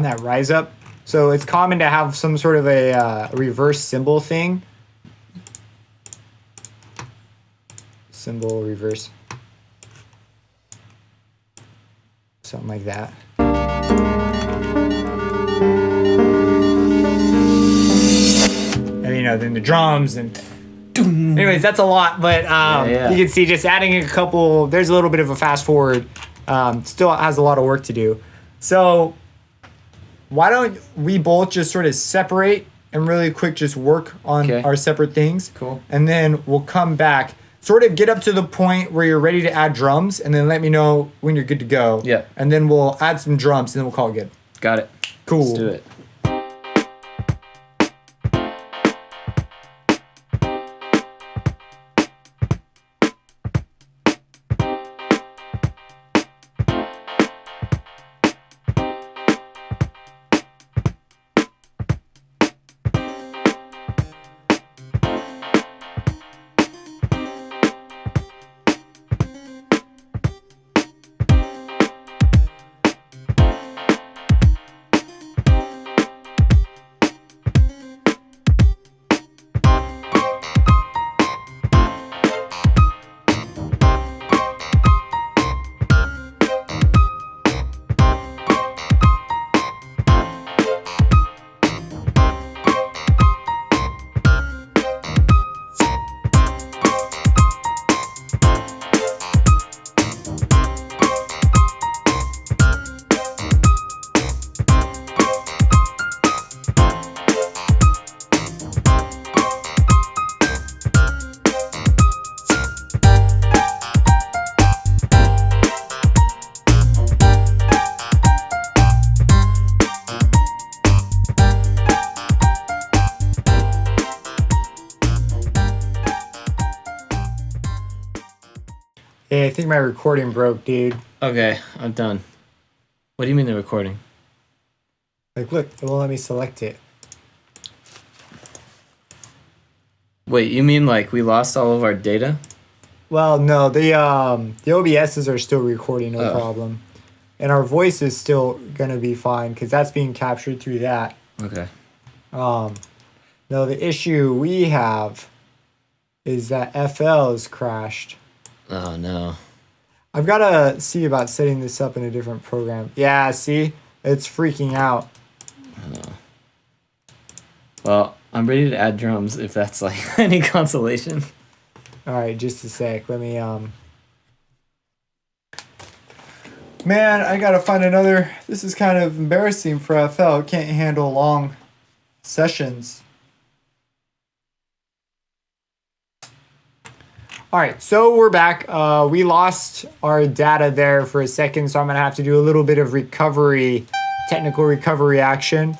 that rise up. So it's common to have some sort of a reverse cymbal thing. Cymbal reverse. Something like that. And then the drums and anyways, that's a lot, but you can see just adding a couple, there's a little bit of a fast forward. Still has a lot of work to do. So why don't we both just sort of separate and really quick just work on our separate things.
Cool.
And then we'll come back, sort of get up to the point where you're ready to add drums, and then let me know when you're good to go.
Yeah.
And then we'll add some drums, and then we'll call it good.
Got it.
Cool.
Let's do it.
Hey, I think my recording broke, dude.
Okay, I'm done. What do you mean the recording?
Like, look, it won't let me select it.
Wait, you mean like we lost all of our data?
Well, no, the OBSs are still recording, no problem. And our voice is still going to be fine because that's being captured through that.
Okay.
No, the issue we have is that FL is crashed.
Oh no.
I've got to see about setting this up in a different program. Yeah, see? It's freaking out.
Oh. Well, I'm ready to add drums if that's like any consolation.
All right, just a sec. Let me Man, I got to find another. This is kind of embarrassing for FL. Can't handle long sessions. All right, so we're back. We lost our data there for a second, so I'm gonna have to do a little bit of recovery, technical recovery action.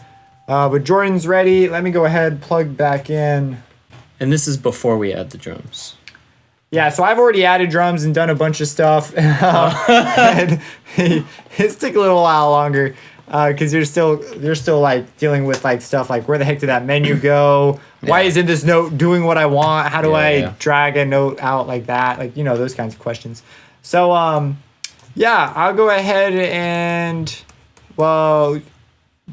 But Jordan's ready. Let me go ahead, plug back in.
And this is before we add the drums.
Yeah, so I've already added drums and done a bunch of stuff. And it's took a little while longer because you're still like dealing with like stuff like where the heck did that menu go? Why isn't this note doing what I want? How do I drag a note out like that? Like, those kinds of questions. So, yeah, I'll go ahead and, well,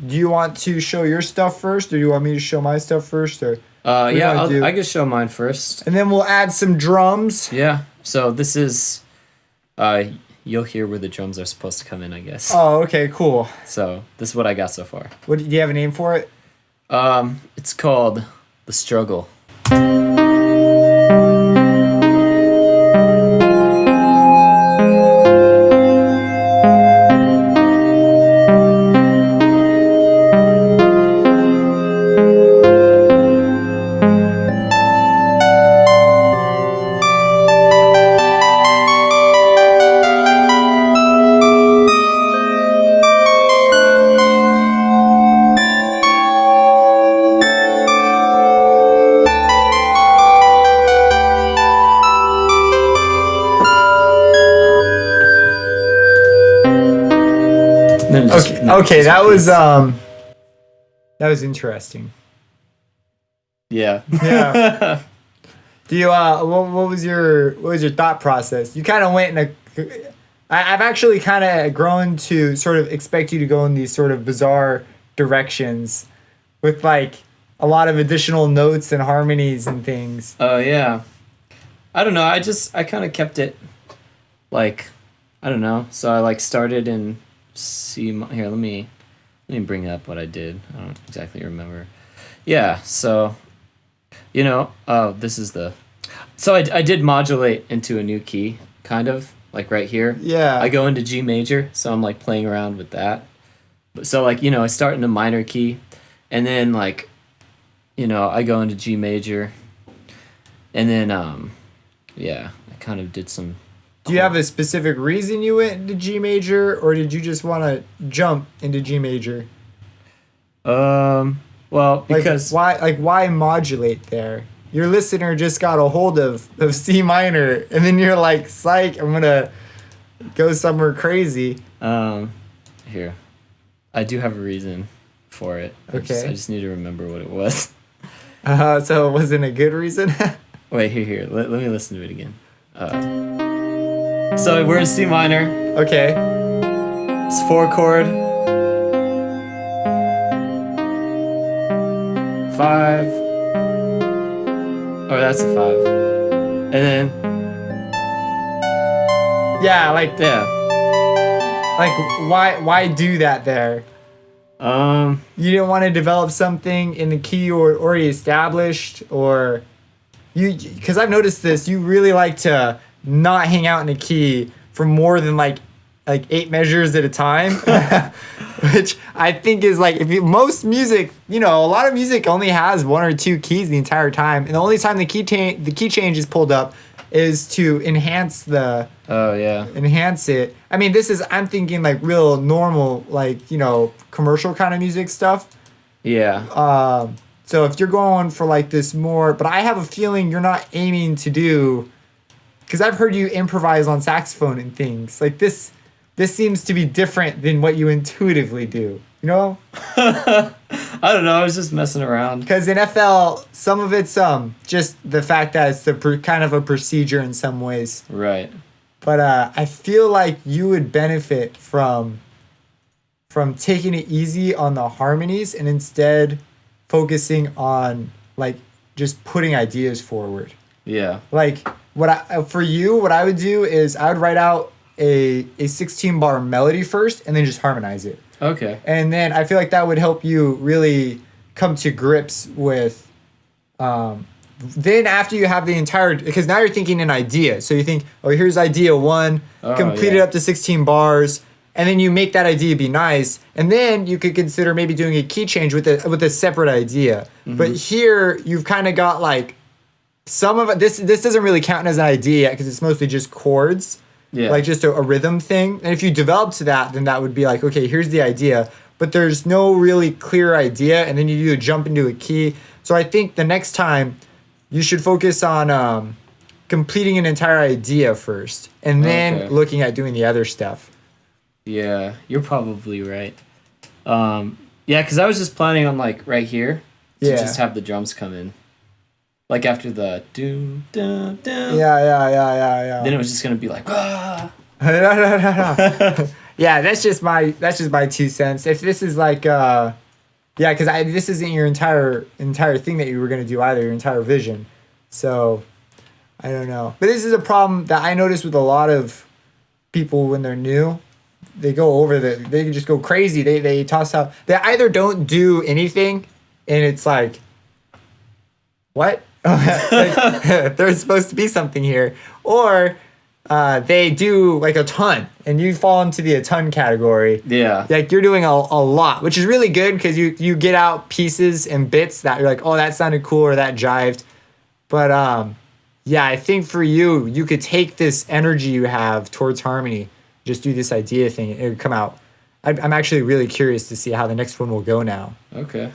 do you want to show your stuff first or do you want me to show my stuff first? Or
yeah, I can show mine first.
And then we'll add some drums.
Yeah, so this is, you'll hear where the drums are supposed to come in, I guess.
Oh, okay, cool.
So this is what I got so far.
Do you have a name for it?
It's called The Struggle.
Okay, that was interesting.
Yeah.
Yeah. Do you what was your thought process? You kind of went in I've actually kind of grown to sort of expect you to go in these sort of bizarre directions with like a lot of additional notes and harmonies and things.
Oh yeah. I don't know. I kind of kept it like, I don't know. So I like started in here, let me bring up what I did. I don't exactly remember. Yeah, so this is so I did modulate into a new key, kind of like right here.
Yeah.
I go into G major, so I'm like playing around with that. But so like, I start in a minor key and then like, I go into G major and then I kind of did some.
Do you have a specific reason you went into G major, or did you just want to jump into G major?
Well, because
why modulate there? Your listener just got a hold of C minor, and then you're like, psych, I'm gonna go somewhere crazy.
Here, I do have a reason for it.
Okay.
I just need to remember what it was.
So it wasn't a good reason?
Wait, here. Let me listen to it again. So we're in C minor.
Okay.
It's 4-chord. 5. Oh, that's a 5. And then.
Yeah, like why do that there? You didn't want to develop something in the key or already established, or because I've noticed this, you really like to not hang out in a key for more than like 8 measures at a time, which I think is like, most music, a lot of music only has 1 or 2 keys the entire time, and the only time the key change is pulled up is to enhance it. I mean, I'm thinking like real normal, like, commercial kind of music stuff.
Yeah.
So if you're going for like this more, but I have a feeling you're not aiming to do, because I've heard you improvise on saxophone and things like this. This seems to be different than what you intuitively do,
I don't know. I was just messing around.
Because in FL, some of it's just the fact that it's kind of a procedure in some ways.
Right.
But I feel like you would benefit from taking it easy on the harmonies and instead focusing on like just putting ideas forward.
Yeah.
Like what I would do is I would write out a 16 bar melody first and then just harmonize it.
Okay.
And then I feel like that would help you really come to grips with then after you have the entire, because now you're thinking an idea. So you think, oh, here's idea 1, complete it up to 16 bars, and then you make that idea be nice, and then you could consider maybe doing a key change with a separate idea. Mm-hmm. But here you've kind of got like some of it. This doesn't really count as an idea because it's mostly just chords, like just a rhythm thing. And if you develop to that, then that would be like, okay, here's the idea, but there's no really clear idea, and then you do jump into a key. So I think the next time you should focus on completing an entire idea first, and then looking at doing the other stuff.
Yeah, you're probably right. Yeah, because I was just planning on like right here to just have the drums come in, like after the doom doom doom.
Yeah.
Then it was just gonna be like ah.
No. Yeah, that's just my 2 cents. If this is like yeah, because this isn't your entire thing that you were gonna do either, your entire vision. So I don't know, but this is a problem that I notice with a lot of people when they're new. They go over they can just go crazy. They toss out. They either don't do anything, and it's like, what? Like, there's supposed to be something here, or they do like a ton, and you fall into the a ton category.
Yeah.
Like you're doing a lot, which is really good because you get out pieces and bits that you're like, oh, that sounded cool or that jived. But yeah, I think for you could take this energy you have towards harmony, just do this idea thing, and it would come out. I'm actually really curious to see how the next one will go now.
Okay.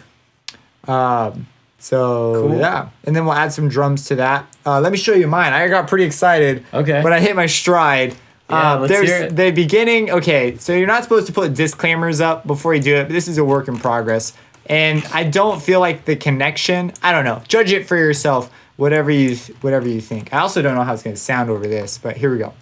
So
cool.
Yeah, and then we'll add some drums to that. Let me show you mine. I got pretty excited.
Okay.
When I hit my stride.
Yeah, let's
there's
hear it.
The beginning. Okay, so you're not supposed to put disclaimers up before you do it, but this is a work in progress, and I don't feel like the connection. I don't know. Judge it for yourself. Whatever you think. I also don't know how it's gonna sound over this, but here we go.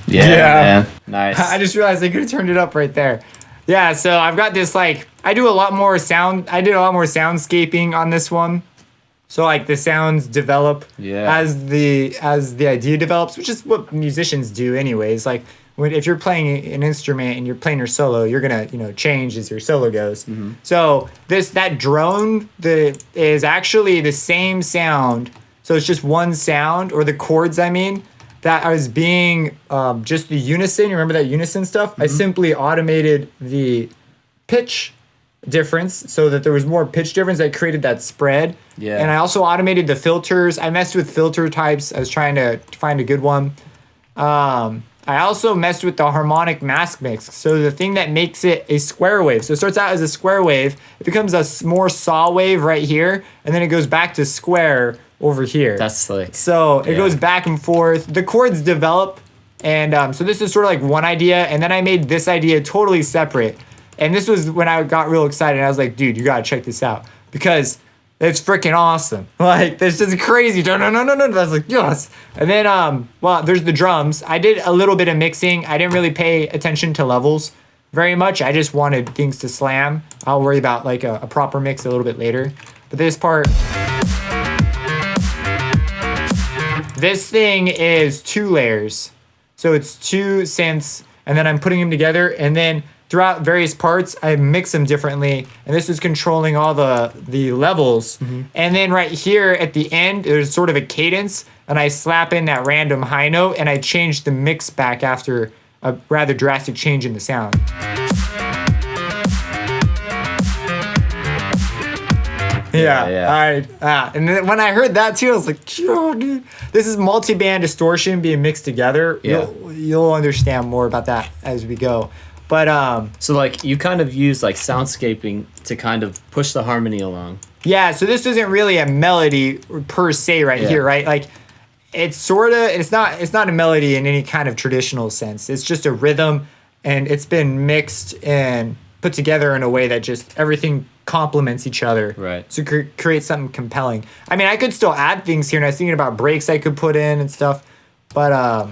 Yeah, man. Nice.
I just realized I could have turned it up right there. Yeah, so I've got this like I did a lot more soundscaping on this one. So like the sounds develop as the idea develops, which is what musicians do anyways. Like if you're playing an instrument and you're playing your solo, you're gonna change as your solo goes. Mm-hmm. So that drone is actually the same sound. So it's just one sound, or the chords. I mean, that I was being just the unison. You remember that unison stuff? Mm-hmm. I simply automated the pitch difference so that there was more pitch difference that created that spread. Yeah. And I also automated the filters. I messed with filter types. I was trying to find a good one. I I also messed with the harmonic mask mix. So the thing that makes it a square wave. So it starts out as a square wave. It becomes a more saw wave right here. And then it goes back to square over here.
That's slick.
So it goes back and forth. The chords develop. And so this is sort of like one idea. And then I made this idea totally separate. And this was when I got real excited. I was like, dude, you got to check this out. Because it's freaking awesome. Like, this is crazy. No. I was like, yes. And then, well, there's the drums. I did a little bit of mixing. I didn't really pay attention to levels very much. I just wanted things to slam. I'll worry about like a proper mix a little bit later. But this part, this thing is 2 layers. So it's 2 synths, and then I'm putting them together, and then throughout various parts, I mix them differently, and this is controlling all the levels. And then right here at the end, there's sort of a cadence, and I slap in that random high note, and I change the mix back after a rather drastic change in the sound. Yeah. All right. And then when I heard that too, I was like, yo, dude, this is multi-band distortion being mixed together.
Yeah.
You'll understand more about that as we go. But
so like you kind of use like soundscaping to kind of push the harmony along.
Yeah, so this isn't really a melody per se here, right? Like it's not a melody in any kind of traditional sense. It's just a rhythm, and it's been mixed and put together in a way that just everything complements each other.
Right.
So create something compelling. I mean, I could still add things here, and I was thinking about breaks I could put in and stuff. But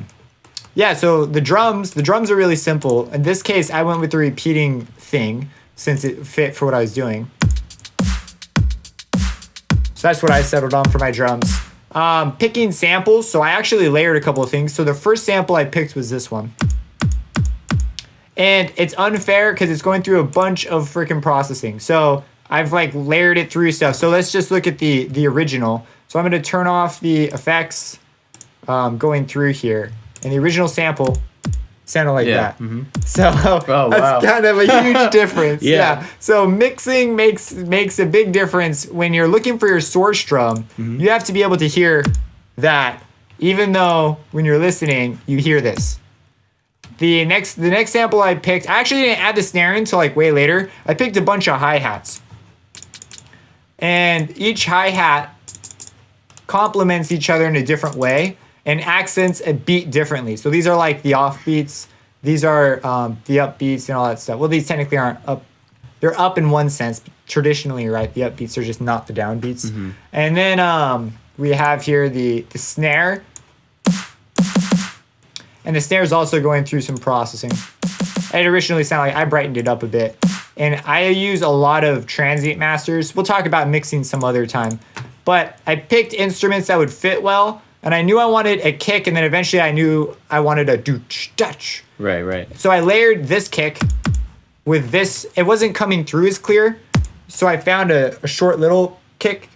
yeah, so the drums are really simple. In this case, I went with the repeating thing since it fit for what I was doing. So that's what I settled on for my drums. Picking samples, so I actually layered a couple of things. So the first sample I picked was this one. And it's unfair because it's going through a bunch of freaking processing. So I've like layered it through stuff. So let's just look at the original. So I'm going to turn off the effects going through here. And the original sample sounded like that. Mm-hmm. So that's kind of a huge difference. Yeah. So mixing makes a big difference when you're looking for your source drum. Mm-hmm. You have to be able to hear that, even though when you're listening, you hear this. The next sample I picked, I actually didn't add the snare until like way later. I picked a bunch of hi-hats. And each hi-hat complements each other in a different way and accents a beat differently. So these are like the offbeats. These are the upbeats and all that stuff. Well, these technically aren't up. They're up in one sense. Traditionally, right? The upbeats are just not the downbeats. Mm-hmm. And then we have here the snare. And the snare is also going through some processing. It originally sounded like I brightened it up a bit. And I use a lot of transient masters. We'll talk about mixing some other time. But I picked instruments that would fit well. And I knew I wanted a kick. And then eventually I knew I wanted a dooch-dutch.
Right.
So I layered this kick with this. It wasn't coming through as clear. So I found a short little kick.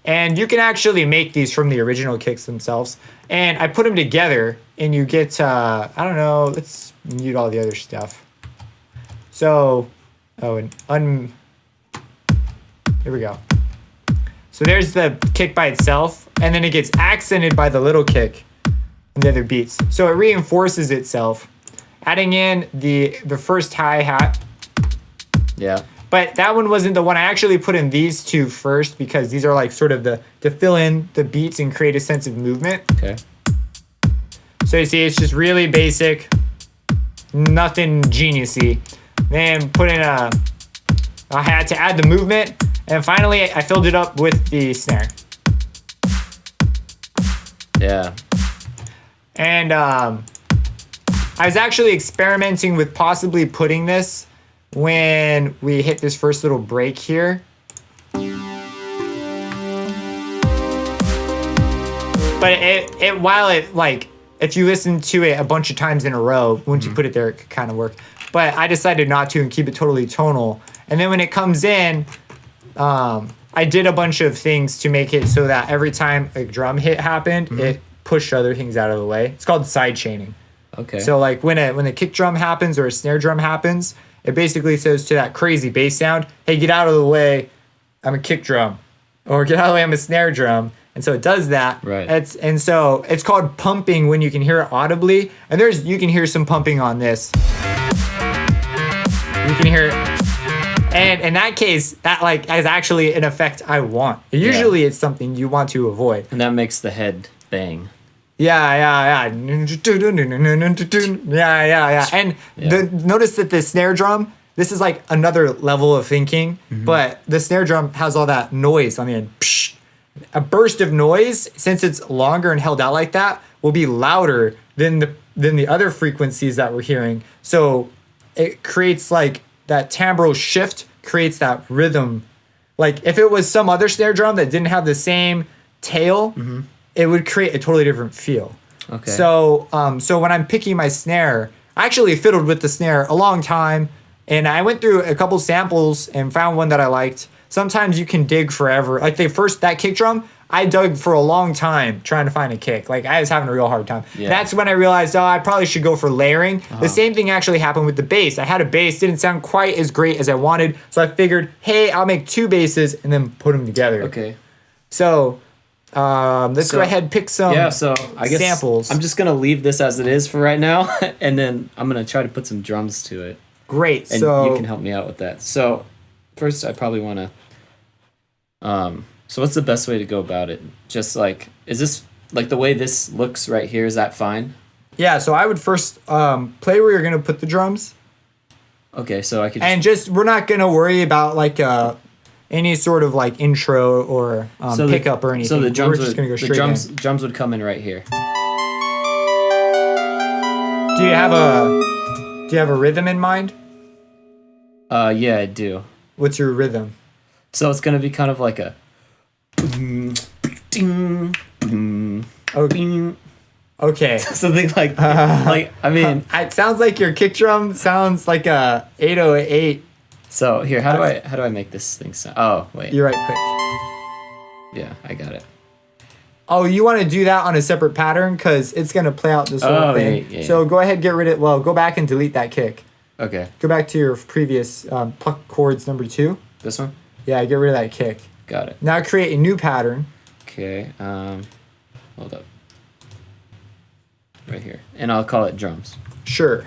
And you can actually make these from the original kicks themselves. And I put them together, and you get, I don't know, let's mute all the other stuff. So, here we go. So there's the kick by itself, and then it gets accented by the little kick and the other beats. So it reinforces itself, adding in the first hi-hat.
Yeah.
But that one wasn't the one. I actually put in these two first because these are like sort of to fill in the beats and create a sense of movement.
Okay.
So you see, it's just really basic, nothing geniusy. Then put in a hi-hat to add the movement. And finally, I filled it up with the snare.
Yeah.
And I was actually experimenting with possibly putting this when we hit this first little break here. But if you listen to it a bunch of times in a row, once you put it there, it could kind of work. But I decided not to and keep it totally tonal. And then when it comes in, I did a bunch of things to make it so that every time a drum hit happened, it pushed other things out of the way. It's called side chaining.
Okay.
So like when a kick drum happens or a snare drum happens, it basically says to that crazy bass sound, hey, get out of the way, I'm a kick drum. Or get out of the way, I'm a snare drum. And so it does that.
Right.
And so it's called pumping when you can hear it audibly. And you can hear some pumping on this. You can hear it. And in that case, that like is actually an effect I want. Usually it's something you want to avoid.
And that makes the head bang.
Yeah. And notice that the snare drum, this is like another level of thinking, but the snare drum has all that noise on the end. Psh. A burst of noise, since it's longer and held out like that, will be louder than the other frequencies that we're hearing. So it creates like that timbral shift, creates that rhythm. Like if it was some other snare drum that didn't have the same tail, it would create a totally different feel.
Okay.
So when I'm picking my snare, I actually fiddled with the snare a long time, and I went through a couple samples and found one that I liked. Sometimes you can dig forever. Like that kick drum, I dug for a long time trying to find a kick. Like I was having a real hard time.
Yeah.
That's when I realized, I probably should go for layering. The same thing actually happened with the bass. I had a bass, didn't sound quite as great as I wanted. So I figured, hey, I'll make 2 basses and then put them together.
Okay.
So let's go ahead and pick some
I guess
samples.
I'm just going to leave this as it is for right now. And then I'm going to try to put some drums to it.
Great.
And
so
you can help me out with that. So first I probably want to... so what's the best way to go about it? Just like, is this, like the way this looks right here, is that fine?
Yeah, so I would first play where you're going to put the drums.
Okay, so I could
we're not going to worry about like any sort of like intro or pickup or anything.
So the drums
we're just going to go straight
drums would come in right here.
Do you have a rhythm in mind?
Yeah, I do.
What's your rhythm?
So it's going to be kind of like a...
Okay.
Something like I mean...
It sounds like your kick drum sounds like a 808.
So here, how do I make this thing sound? Oh, wait.
You're right, quick.
Yeah, I got it.
Oh, you want to do that on a separate pattern? Because it's going to play out this whole thing.
Yeah.
So go ahead, go back and delete that kick.
Okay.
Go back to your previous pluck chords number 2.
This one?
Yeah, get rid of that kick.
Got it.
Now create a new pattern.
Okay, hold up. Right here. And I'll call it drums.
Sure.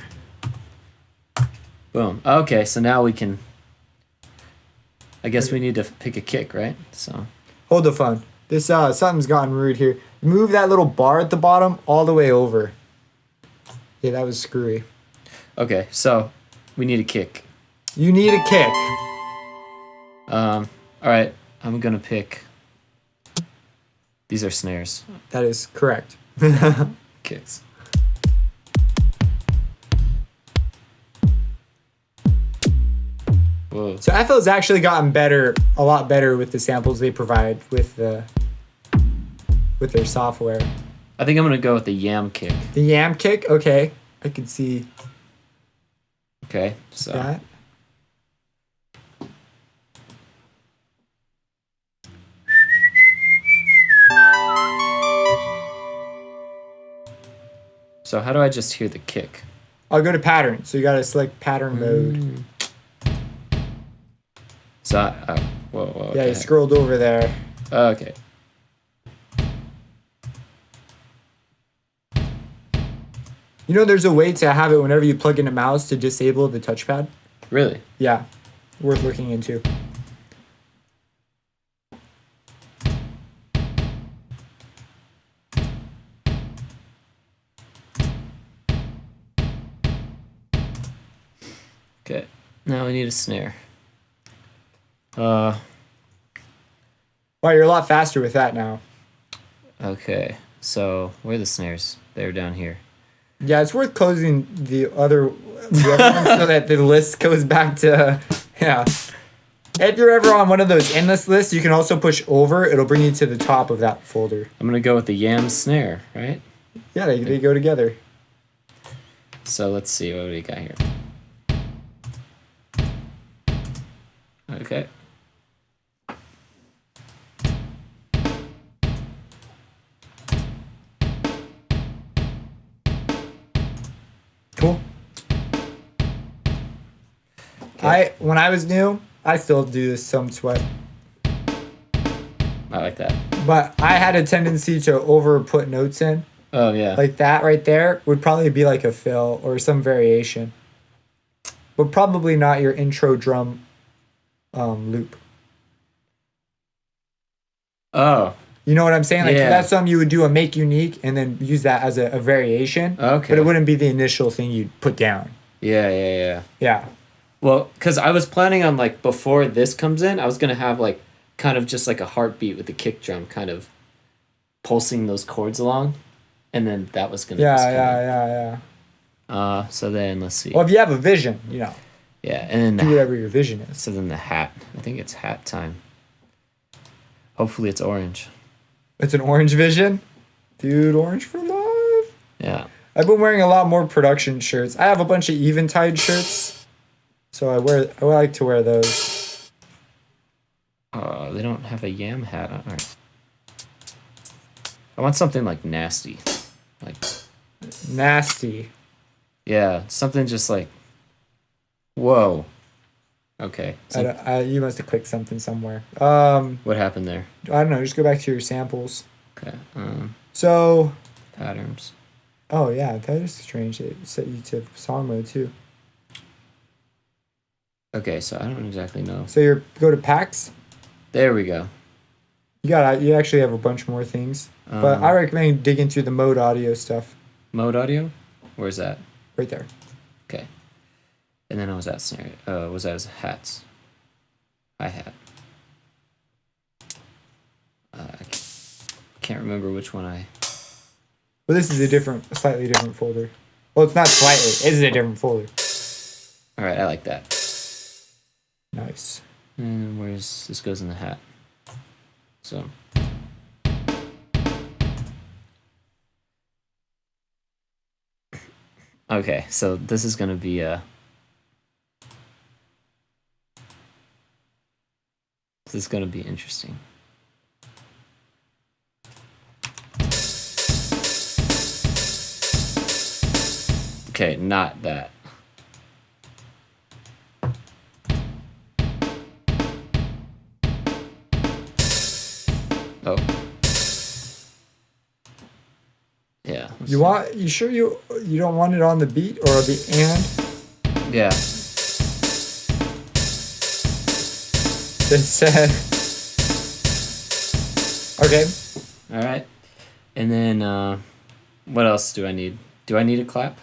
Boom. Okay, so now we can... I guess we need to pick a kick, right? So.
Hold the phone. This something's gotten rude here. Move that little bar at the bottom all the way over. Yeah, that was screwy.
Okay, so we need a kick.
You need a kick.
All right, I'm gonna pick. These are snares.
That is correct.
Kicks. Whoa.
So FL's actually gotten a lot better with the samples they provide with their software.
I think I'm gonna go with the yam kick.
The yam kick, okay. I can see
Okay, so.
that.
So how do I just hear the kick?
I'll go to pattern. So you gotta select pattern mode.
So, whoa.
Yeah,
Okay.
you scrolled over there.
Okay.
You know, there's a way to have it whenever you plug in a mouse to disable the touchpad.
Really?
Yeah, worth looking into.
Okay. Now we need a snare. Wow,
you're a lot faster with that now.
Okay. So where are the snares? They're down here.
Yeah, it's worth closing the other ones so that the list goes back to, yeah. If you're ever on one of those endless lists, you can also push over. It'll bring you to the top of that folder.
I'm gonna go with the yam snare, right?
Yeah, they go together.
So let's see, what do we got here? Okay.
Cool. When I was new, I still do this some sweat.
I like that.
But I had a tendency to over put notes in.
Oh yeah.
Like that right there would probably be like a fill or some variation. But probably not your intro drum loop.
Oh.
You know what I'm saying? Like
Yeah.
that's something you would do a make unique and then use that as a variation.
Okay.
But it wouldn't be the initial thing you'd put down.
Yeah.
Yeah.
Well, because I was planning on like before this comes in, I was gonna have like kind of just like a heartbeat with the kick drum kind of pulsing those chords along, and then that was gonna
Yeah.
So then let's see.
Well, if you have a vision, you know.
Yeah, and then
Do whatever your vision is.
so then the hat. I think it's hat time. Hopefully it's orange.
It's an orange vision. Dude, orange for life.
Yeah.
I've been wearing a lot more production shirts. I have a bunch of Eventide shirts. So I like to wear those.
They don't have a yam hat on. All right. I want something like nasty. Like
Nasty.
yeah, something just like whoa. Okay.
You must have clicked something somewhere.
What happened there?
I don't know. Just go back to your samples.
Okay.
So.
Patterns.
Oh yeah, that is strange. It set you to song mode too.
Okay, so I don't exactly know.
So go to packs.
There we go.
You actually have a bunch more things, but I recommend digging through the mode audio stuff.
Mode audio, where's that?
Right there.
Okay. And then I was at scenario. Was that as hats? Hi hat. I can't remember which one I.
Well, this is a slightly different folder. Well, it's not slightly. It's a different folder.
All right, I like that.
Nice.
And this goes in the hat. So. Okay, so this is gonna be this is gonna be interesting. Okay, not that. Oh. Yeah.
You sure you don't want it on the beat or the and?
Yeah.
Then said. Okay.
All right. And then what else do I need? Do I need a clap?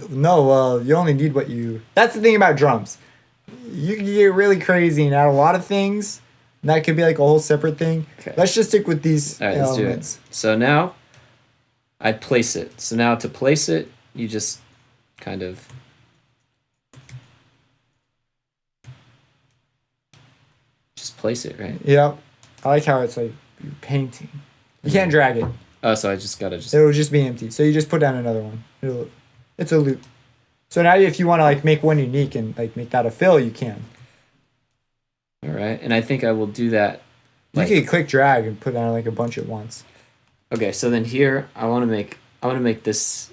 No, you only need what you. That's the thing about drums. You can get really crazy and add a lot of things. And that could be like a whole separate thing.
Okay.
Let's just stick with these
All right,
elements.
let's do it. So now I place it. So now to place it, you just kind of just place it, right?
Yep. I like how it's like you're painting. You can't drag it.
Oh, so I just gotta just.
It'll just be empty. So you just put down another one. It's a loop. So now if you want to like make one unique and like make that a fill, you can.
All right, and I think I will do that.
You can click drag and put down like a bunch at once.
Okay, so then here I want to make this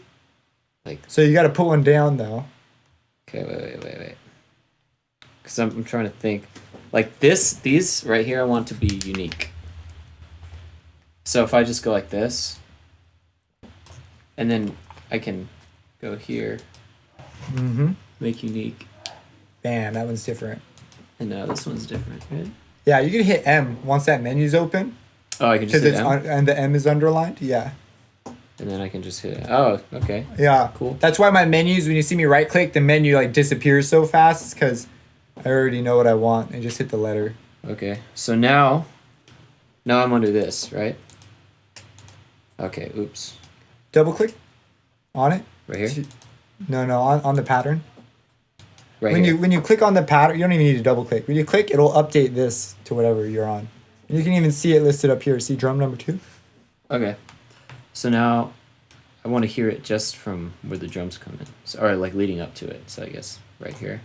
like.
So you got to put one down though.
Okay, wait. Because I'm trying to think, like these right here I want to be unique. So if I just go like this, and then I can go here.
Mm-hmm.
Make unique.
Bam, that one's different.
And now this one's different, right?
Yeah, you can hit M once that menu's open.
Oh, I can just hit M?
And the M is underlined. Yeah.
And then I can just hit it. Oh, okay.
Yeah.
Cool.
That's why my menus, when you see me right click, the menu like disappears so fast. It's because I already know what I want and just hit the letter.
Okay. So now I'm under this, right? Okay. Oops.
Double click on it.
Right here?
No, on the pattern.
Right here.
When you click on the pattern, you don't even need to double click. When you click, it'll update this to whatever you're on. And you can even see it listed up here. See drum number 2?
Okay. So now I want to hear it just from where the drums come in. So, or like leading up to it. So I guess right here.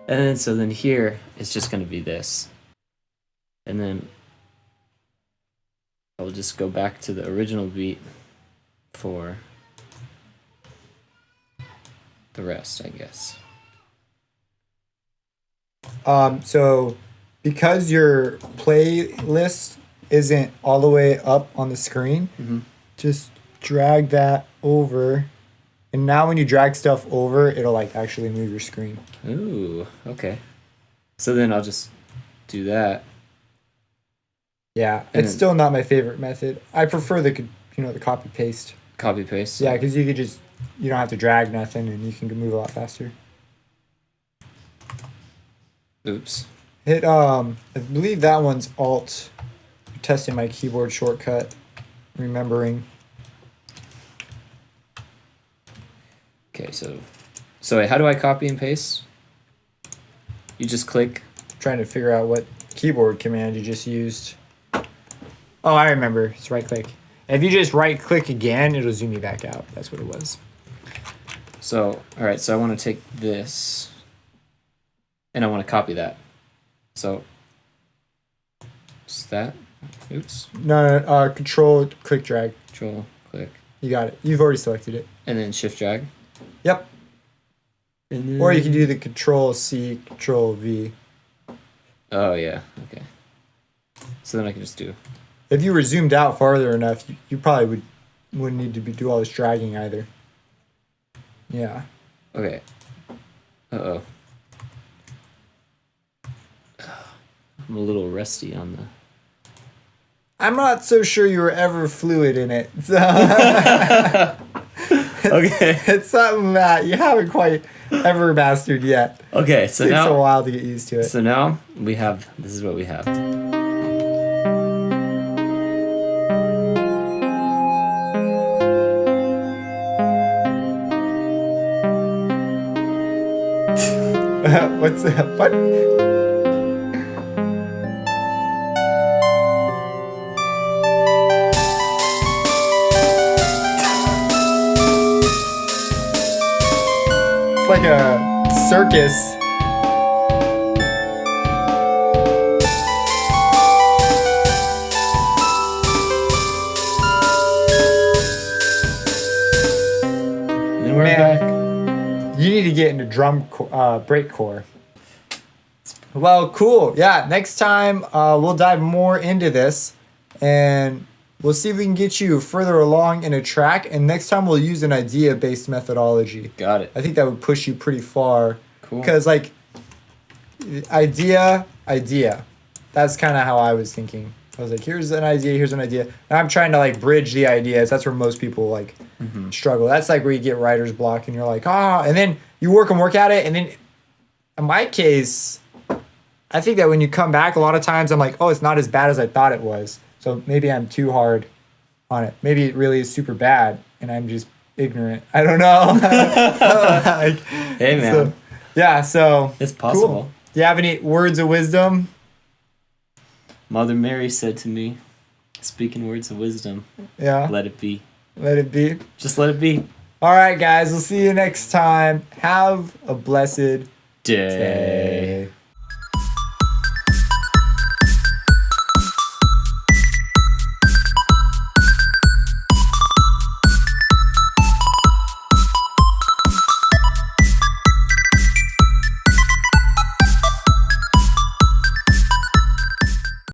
And then so then here it's just going to be this. And then I'll just go back to the original beat for the rest, I guess.
So because your playlist isn't all the way up on the screen, just drag that over. And now when you drag stuff over, it'll like actually move your screen.
Ooh, okay. So then I'll just do that.
Yeah,
And
it's
then,
still not my favorite method. I prefer the the copy paste.
copy paste.
Yeah, because you don't have to drag nothing and you can move a lot faster.
Oops.
Hit I believe that one's Alt. I'm testing my keyboard shortcut, remembering.
Okay, so wait, how do I copy and paste? You just click.
Trying to figure out what keyboard command you just used. Oh, I remember. It's right click. If you just right click again, it'll zoom you back out. That's what it was.
So, all right, so I want to take this and I want to copy that. So, just that. Oops.
No, control, click, drag.
Control, click.
You got it. You've already selected it.
And then shift drag.
Yep.
And then...
Or you can do the control C, control V.
Oh, yeah. Okay. So then I can just do...
If you were zoomed out farther enough, you probably wouldn't need to do all this dragging either. Yeah.
Okay. Uh-oh. I'm a little rusty on the...
I'm not so sure you were ever fluid in it. So
Okay.
It's something that you haven't quite ever mastered yet.
Okay, so
It takes
now...
a while to get used to it.
So now we have... This is what we have.
What's that? What? It's like a circus.
And then we're back.
You need to get into breakcore. Well, cool. Yeah, next time we'll dive more into this, and we'll see if we can get you further along in a track. And next time we'll use an idea-based methodology.
Got it.
I think that would push you pretty far.
Cool.
Because like, idea. That's kind of how I was thinking. I was like, here's an idea. And I'm trying to like bridge the ideas. That's where most people like struggle. That's like where you get writer's block, and you're like, and then you work at it, and then in my case, I think that when you come back, a lot of times I'm like, it's not as bad as I thought it was. So maybe I'm too hard on it. Maybe it really is super bad, and I'm just ignorant. I don't know. Like,
hey, man.
So, yeah, so.
It's possible.
Cool. Do you have any words of wisdom?
Mother Mary said to me, speaking words of wisdom,
Yeah.
let it be.
Let it be.
Just let it be.
All right, guys. We'll see you next time. Have a blessed day.